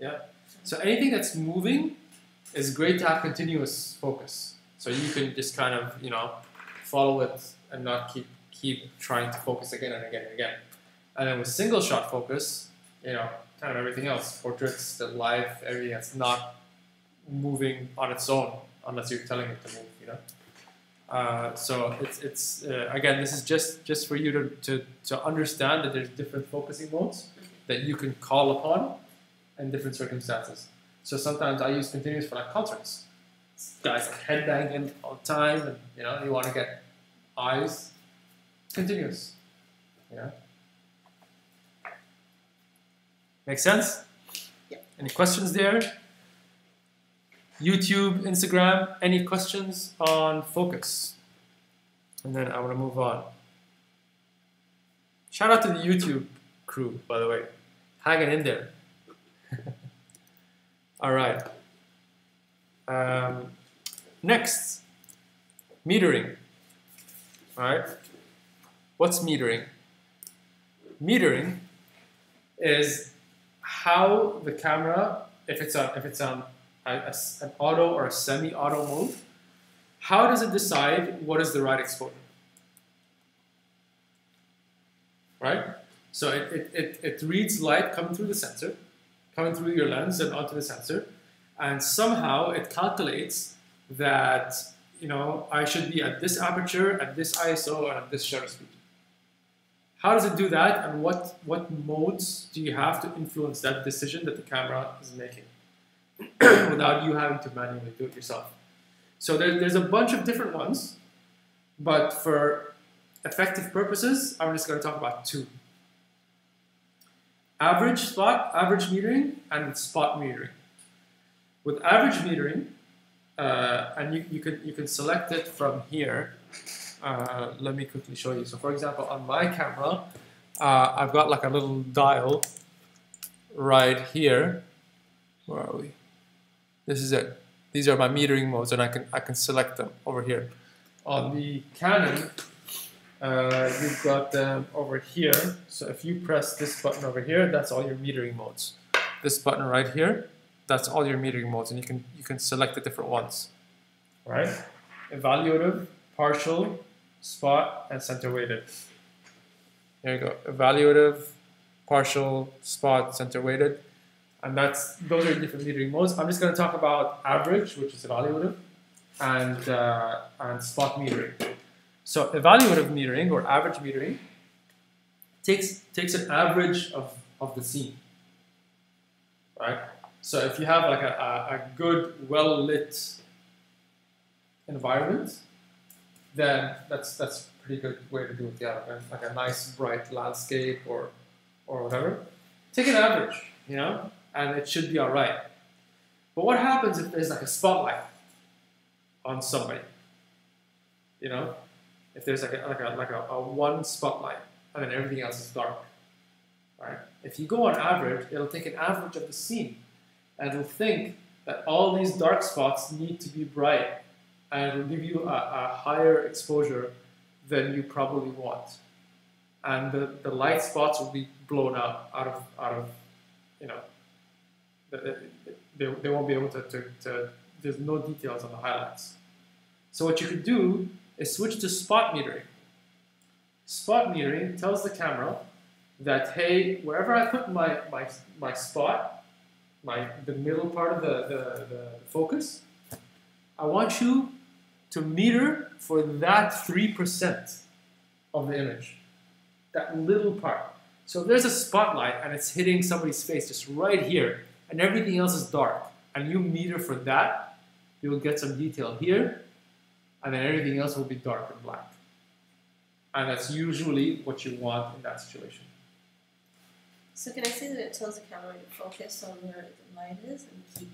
Yeah. So anything that's moving is great to have continuous focus. So you can just kind of follow it and not keep trying to focus again and again and again. And then with single shot focus, kind of everything else, portraits, the life, everything that's not moving on its own unless you're telling it to move. So it's again, this is just for you to understand that there's different focusing modes that you can call upon in different circumstances. So sometimes I use continuous for like concerts. Guys headbanging all the time, and you want to get eyes. Continuous. Make sense? Yeah. Any questions there? YouTube, Instagram, any questions on focus? And then I want to move on. Shout out to the YouTube crew, by the way. Hanging in there. All right. Next, metering. All right. What's metering? Metering is how the camera, if it's on an auto or a semi-auto mode, how does it decide what is the right exposure? Right? So it reads light coming through the sensor, coming through your lens and onto the sensor, and somehow it calculates that I should be at this aperture, at this ISO, and at this shutter speed. How does it do that, and what modes do you have to influence that decision that the camera is making without you having to manually do it yourself? So there's a bunch of different ones, but for effective purposes, I'm just going to talk about two. Average metering, and spot metering. With average metering, and you can select it from here. Let me quickly show you. So for example, on my camera, I've got like a little dial right here. Where are we? This is it. These are my metering modes, and I can select them over here. On the Canon, you've got them over here. So if you press this button over here, that's all your metering modes. This button right here, that's all your metering modes, and you can select the different ones. All right? Evaluative, partial, spot, and center weighted. There you go. Evaluative, partial, spot, center weighted. And those are different metering modes. I'm just going to talk about average, which is evaluative, and spot metering. So evaluative metering or average metering takes an average of the scene. right? So if you have like a good, well-lit environment, then that's a pretty good way to do it. Yeah, like a nice, bright landscape or whatever. Take an average, you know, and it should be all right. But what happens if there's like a spotlight on somebody? You know, if there's like a one spotlight and then everything else is dark, right? If you go on average, it'll take an average of the scene, and it'll think that all these dark spots need to be bright, and it'll give you a higher exposure than you probably want, and the light spots will be blown out of you know, they won't be able to there's no details on the highlights. So what you could do is switch to spot metering. Spot metering tells the camera that, hey, wherever I put my spot, the middle part of the focus, I want you to meter for that 3% of the image, that little part. So if there's a spotlight and it's hitting somebody's face just right here, and everything else is dark, and you meter for that, you'll get some detail here, and then everything else will be dark and black. And that's usually what you want in that situation. So can I say that it tells the camera to focus on where the light is and keep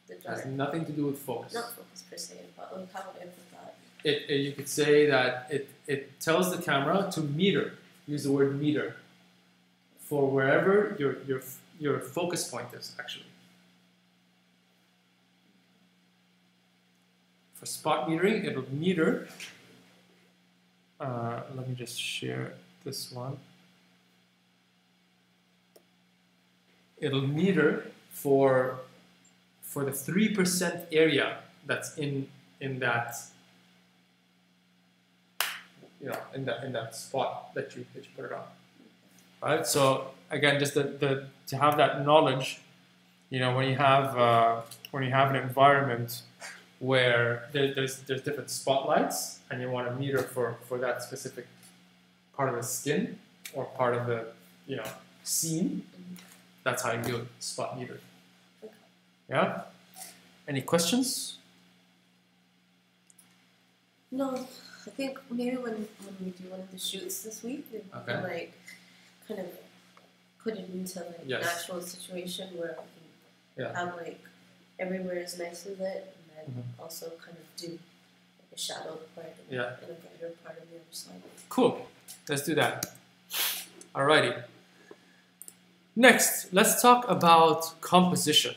the dark? It has nothing to do with focus. Not focus per se, but how would I put that? You could say that it tells the camera to meter. Use the word meter for wherever your focus point is, actually. For spot metering, it'll meter. Let me just share this one. It'll meter for the 3% area that's in that, you know, in that spot that you put it on. All right. So again, just to have that knowledge, you know, when you have an environment where there's different spotlights and you want to meter for that specific part of the skin or part of the, you know, scene, that's how you do it, spot meter. Yeah? Any questions? No, I think maybe when we do one of the shoots this week, we can like kind of put it into like an actual situation where we can have like everywhere is nicely lit, and then also kind of do like a shadow part and a brighter part on the other side. Cool. Let's do that. Alrighty. Next, let's talk about composition.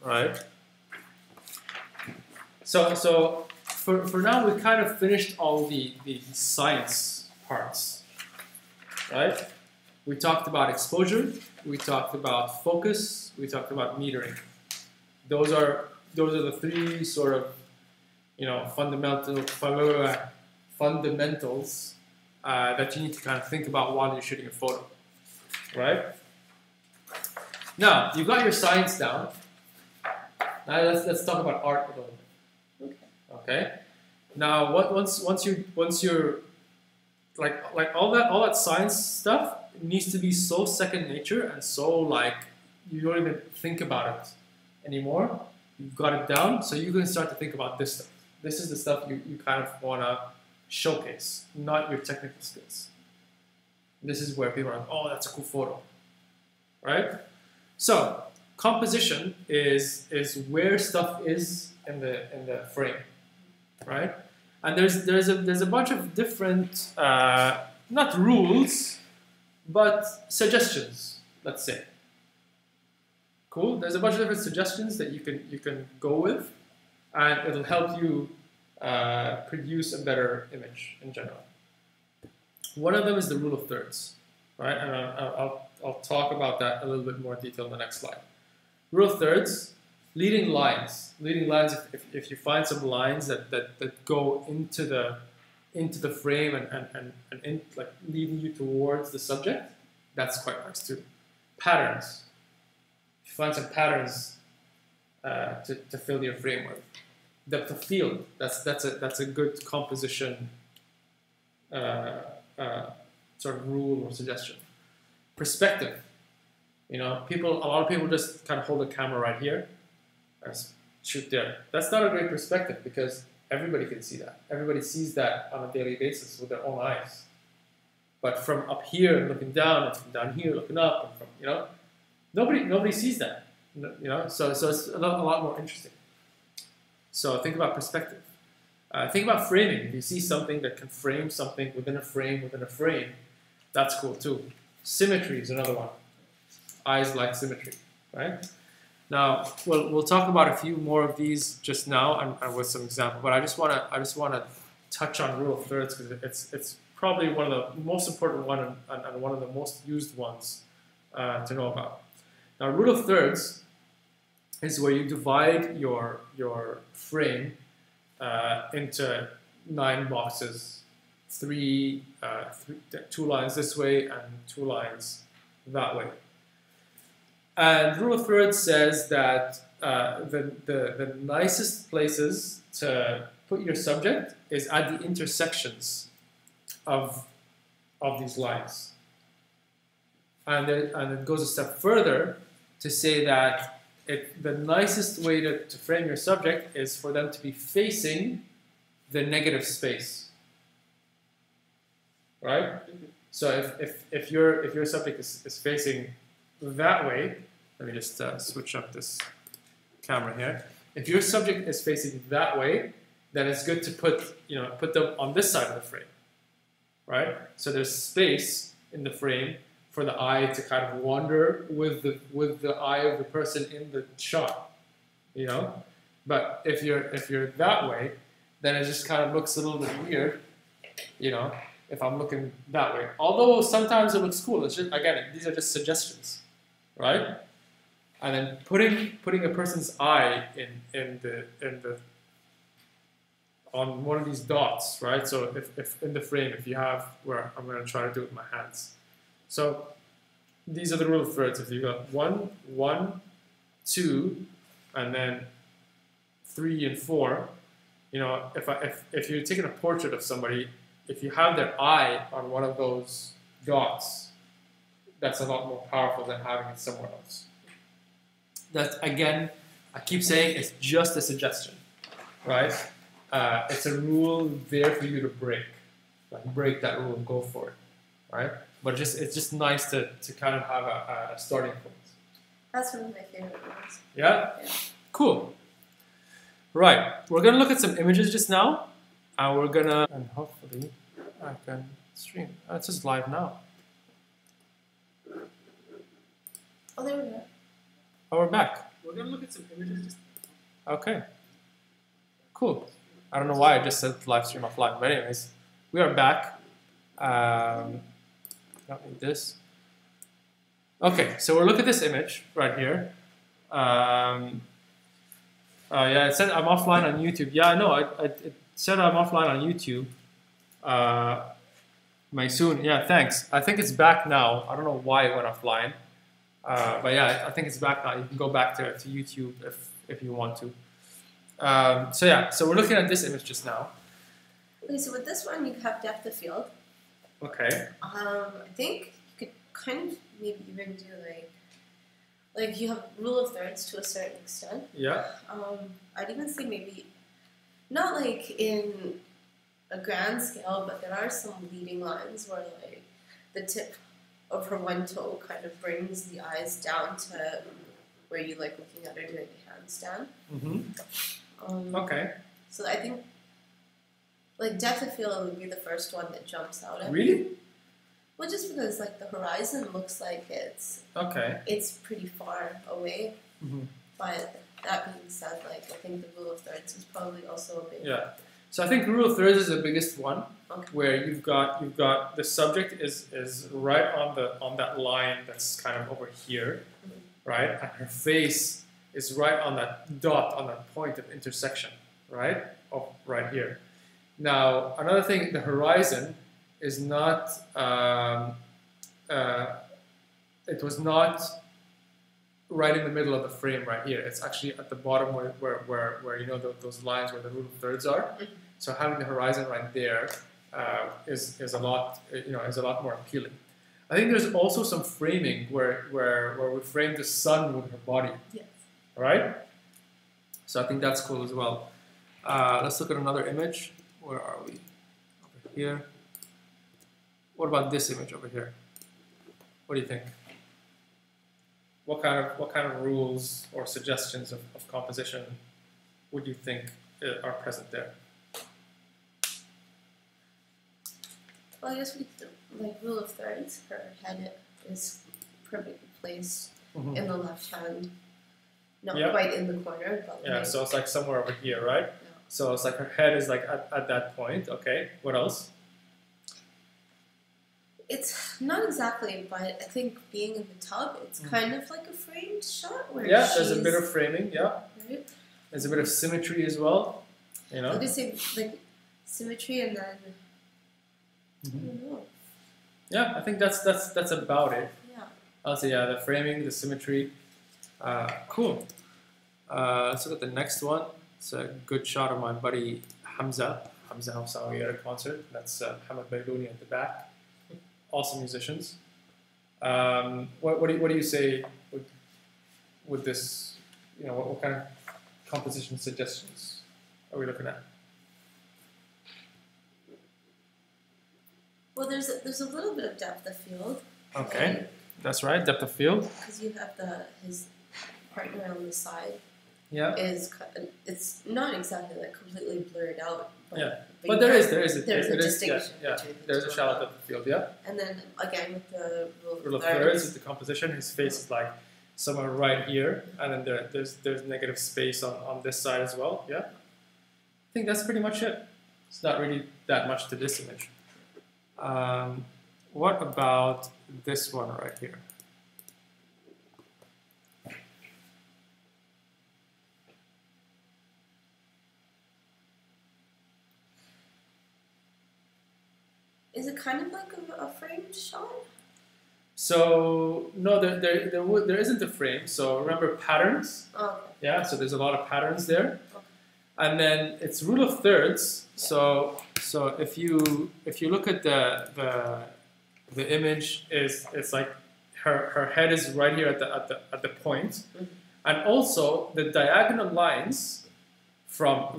Right? So for now, we kind of finished all the science parts. Right? We talked about exposure, we talked about focus, we talked about metering. Those are the three sort of, you know, fundamentals that you need to kind of think about while you're shooting a photo. Right? Now, you've got your science down. Now let's talk about art a little bit. Okay. Now, once you're like all that science stuff needs to be so second nature and so like you don't even think about it anymore. You've got it down, so you can start to think about this stuff. This is the stuff you kind of want to showcase, not your technical skills. This is where people are like, oh, that's a cool photo, right? So composition is where stuff is in the frame, right? And there's a bunch of different not rules, but suggestions. Let's say. Cool. There's a bunch of different suggestions that you can go with, and it'll help you produce a better image in general. One of them is the rule of thirds, right? And I'll talk about that a little bit more in detail in the next slide. Rule of thirds, leading lines. Leading lines. If you find some lines that go into the frame and like leading you towards the subject, that's quite nice too. Patterns. If you find some patterns to fill your frame with. Depth of field. That's a good composition sort of rule or suggestion. Perspective. You know, a lot of people just kind of hold the camera right here and shoot there. That's not a great perspective because everybody can see that. Everybody sees that on a daily basis with their own eyes. But from up here looking down, and from down here looking up, and from, you know, nobody sees that. You know, so it's a lot more interesting. So think about perspective. Think about framing. If you see something that can frame something within a frame, that's cool too. Symmetry is another one. Eyes like symmetry, right? Now, we'll talk about a few more of these just now and with some examples. But I just wanna touch on rule of thirds because it's probably one of the most important one and one of the most used ones to know about. Now, rule of thirds is where you divide your frame into 9 boxes, 2 lines this way and 2 lines that way. And rule of thirds says that the nicest places to put your subject is at the intersections of these lines. And it goes a step further to say that the nicest way to frame your subject is for them to be facing the negative space, right? So if your subject is facing that way, let me just switch up this camera here. If your subject is facing that way, then it's good to put them on this side of the frame, right? So there's space in the frame for the eye to kind of wander with the eye of the person in the shot, you know. But if you're that way, then it just kind of looks a little bit weird, you know. If I'm looking that way, although sometimes it looks cool. It's just, again, these are just suggestions, right? And then putting a person's eye in the on one of these dots, right? So if in the frame, if you have where I'm going to try to do it with my hands. So these are the rule of thirds. If you got 1, 1, 2, and then 3 and 4, you know, if you're taking a portrait of somebody, if you have their eye on one of those dots, that's a lot more powerful than having it somewhere else. That, again, I keep saying it's just a suggestion, right? It's a rule there for you to break. Like, break that rule and go for it, right? But it's just nice to kind of have a starting point. That's one of my favorite ones. Yeah? Cool. Right, we're going to look at some images just now. And we're going to, and hopefully I can stream. Oh, it's just live now. Oh, there we go. Oh, we're back. We're going to look at some images just now. Okay. Cool. I don't know why I just said live stream offline. But anyways, we are back. Don't need this. Okay, so we'll look at this image right here. Yeah, it said I'm offline on YouTube. Yeah, I know. It said I'm offline on YouTube. Maysoon, yeah, thanks. I think it's back now. I don't know why it went offline. But yeah, I think it's back now. You can go back to YouTube if you want to. So yeah, so we're looking at this image just now. Okay, so with this one, you have depth of field. Okay. I think you could kind of maybe even do like you have rule of thirds to a certain extent. Yeah. I'd even say maybe not like in a grand scale, but there are some leading lines where like the tip of her one toe kind of brings the eyes down to where you like looking at her doing a handstand. Mm-hmm. Okay. So I think like depth of field would be the first one that jumps out at me. Really? Well, just because like the horizon looks like it's pretty far away. Mm-hmm. But that being said, like I think the rule of thirds is probably also a big. Yeah. So I think rule of thirds is the biggest one, okay. Where you've got the subject is right on that line that's kind of over here, mm-hmm. Right, and her face is right on that dot, on that point of intersection, right, right here. Now another thing, the horizon is not. It was not right in the middle of the frame right here. It's actually at the bottom where you know those lines where the rule of thirds are. Mm-hmm. So having the horizon right there is a lot more appealing. I think there's also some framing where we frame the sun with her body. Yes. Right? So I think that's cool as well. Let's look at another image. Where are we? Over here. What about this image over here? What do you think? What kind of rules or suggestions of composition would you think are present there? Well, I guess like rule of thirds, her head is perfectly placed in the left hand, not quite in the corner, but yeah. Like, so it's like somewhere over here, right? Yeah. So it's like her head is like at that point. Okay. What else? It's not exactly, but I think being in the tub, it's kind of like a framed shot where there's a bit of framing. Yeah. Right? There's a bit of symmetry as well. You know. I would say like symmetry and then. I don't know. Yeah, I think that's about it. Yeah. I'll say the framing, the symmetry. Cool. Let's look at the next one. It's a good shot of my buddy Hamza Hawsawi at a concert. That's Hamad Baylouni at the back. Awesome musicians. What do you say with this? You know, what kind of composition suggestions are we looking at? Well, there's a little bit of depth of field. Okay, that's right, depth of field. Because you have his partner on the side. Yeah. It's not exactly like completely blurred out. But there is a distinction. There's a shallow depth of field. Yeah. And then again with the rule of thirds with the composition, his face is like somewhere right here, and then there's negative space on this side as well. Yeah. I think that's pretty much it. It's not really that much to this image. What about this one right here? Is it kind of like a framed shot? So no, there isn't a frame. So remember patterns. Oh, okay. Yeah. So there's a lot of patterns there, Okay. and then it's rule of thirds. So if you look at the image, it's like her head is right here at the point, and also the diagonal lines from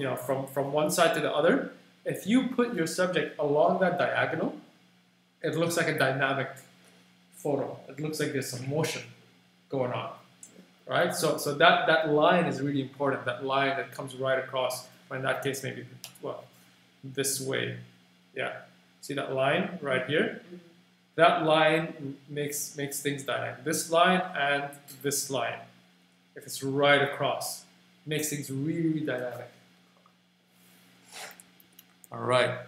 one side to the other. If you put your subject along that diagonal, it looks like a dynamic photo. It looks like there's some motion going on, right? So that line is really important. That line that comes right across. Or in that case, maybe this way. Yeah, see that line right here? That line makes things dynamic. This line and this line, if it's right across, makes things really, really dynamic. All right.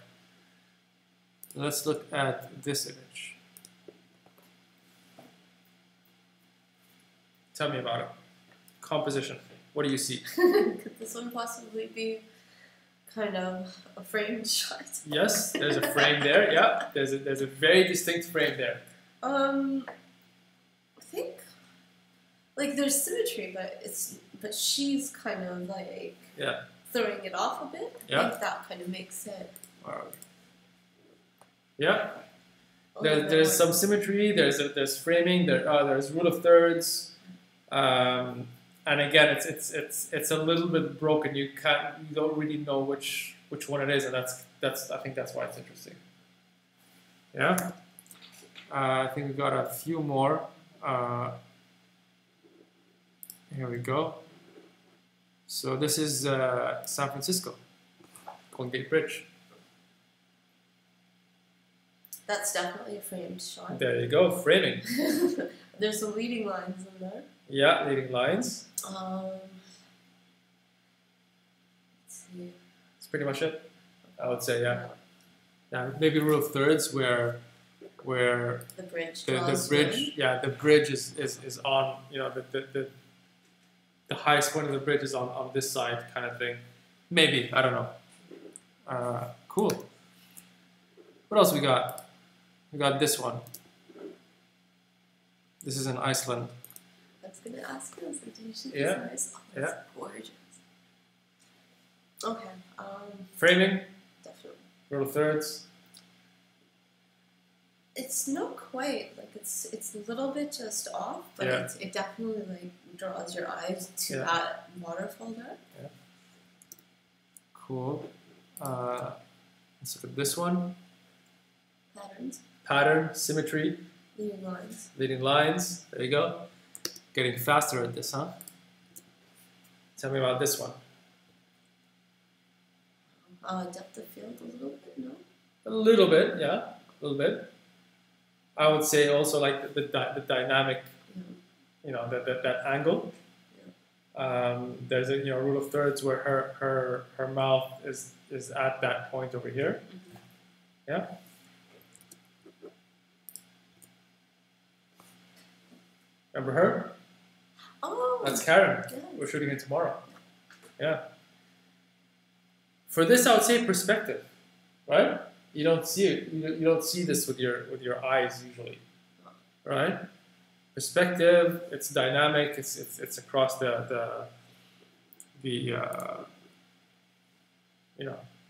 Let's look at this image. Tell me about it. Composition. What do you see? Could this one possibly be kind of a framed shot? Yes, there's a frame there. Yeah, there's a very distinct frame there. I think like there's symmetry, but she's kind of like throwing it off a bit. I think that kind of makes it. Yeah. There's some symmetry. There's framing. There's rule of thirds. And again, it's a little bit broken. You don't really know which one it is, and I think that's why it's interesting. Yeah. I think we got a few more. Here we go. So this is San Francisco, Golden Gate Bridge. That's definitely a framed shot. There you go, framing. There's some leading lines in there. Yeah, leading lines. Let's see. That's pretty much it. I would say, yeah. Yeah, maybe rule of thirds where the bridge. The bridge, the bridge is on, the highest point of the bridge is on this side, kind of thing. Maybe, I don't know. Cool. What else we got? We got this one. This is in Iceland. I was going to ask you, is it nice? Oh, yeah. Gorgeous. Okay. Framing. Definitely. Rule of thirds. It's not quite. Like it's a little bit just off, but Yeah. it definitely like draws your eyes to Yeah. that waterfall there. Yeah. Cool. Let's look at this one. Patterns, Pattern, symmetry, leading lines. leading lines. There you go. Getting faster at this, huh? Tell me about this one. Depth of field a little bit, no? A little bit, yeah, a little bit. I would say also like the dynamic, that angle. There's a rule of thirds where her mouth is at that point over here. Yeah. Remember her? Oh, That's Karen. yeah. We're shooting it tomorrow. Yeah. For this, I would say perspective, right? You don't see it. You don't see this with your eyes usually, right? Perspective. It's dynamic. It's across the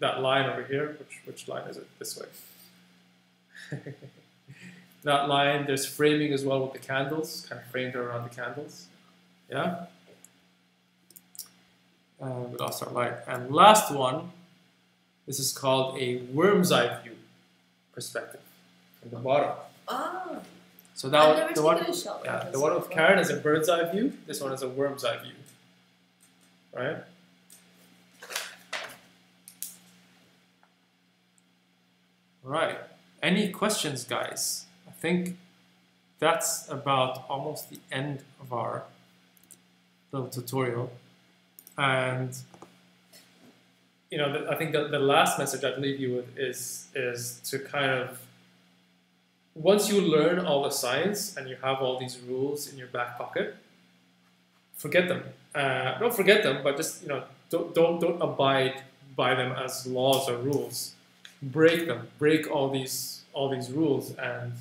that line over here. Which line is it? This way. That line. There's framing as well with the candles, kind of framed around the candles. Yeah. We lost our light. And last one, this is called a worm's eye view perspective from the bottom. Oh. So I've that never the one, taken a shot like yeah, this the one with before. Karen is a bird's eye view. This one is a worm's eye view, right? Right. Any questions, guys? I think that's about almost the end of our little tutorial. And I think that the last message I'd leave you with is to kind of, once you learn all the science and you have all these rules in your back pocket, forget them. Don't forget them, but just don't abide by them as laws or rules. Break them. Break all these rules, and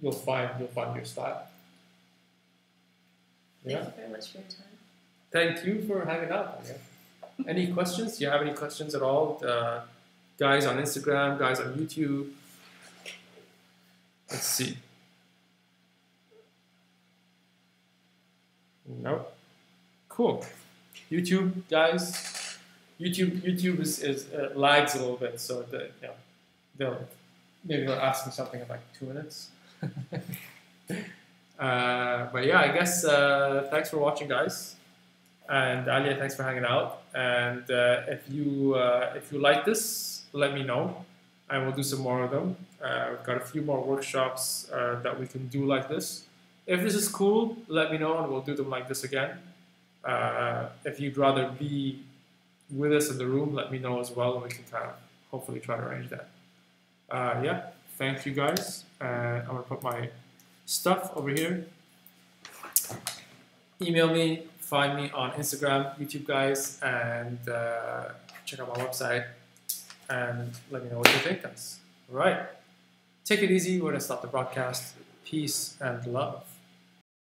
you'll find your style. Thank you very much for your time. Thank you for hanging out. Any questions? Do you have any questions at all? Guys on Instagram, guys on YouTube. Let's see. No. Cool. YouTube, guys. YouTube is lags a little bit, so they'll ask me something in like 2 minutes. But yeah, I guess thanks for watching, guys. And Alia, thanks for hanging out. And if you like this, let me know, and we'll do some more of them. We've got a few more workshops that we can do like this. If this is cool, let me know, and we'll do them like this again. If you'd rather be with us in the room, let me know as well, and we can kind of hopefully try to arrange that. Yeah, thank you, guys. I'm gonna put my stuff over here. Email me. Find me on Instagram, YouTube, guys, and check out my website, and let me know what you think, guys. All right. Take it easy. We're going to stop the broadcast. Peace and love.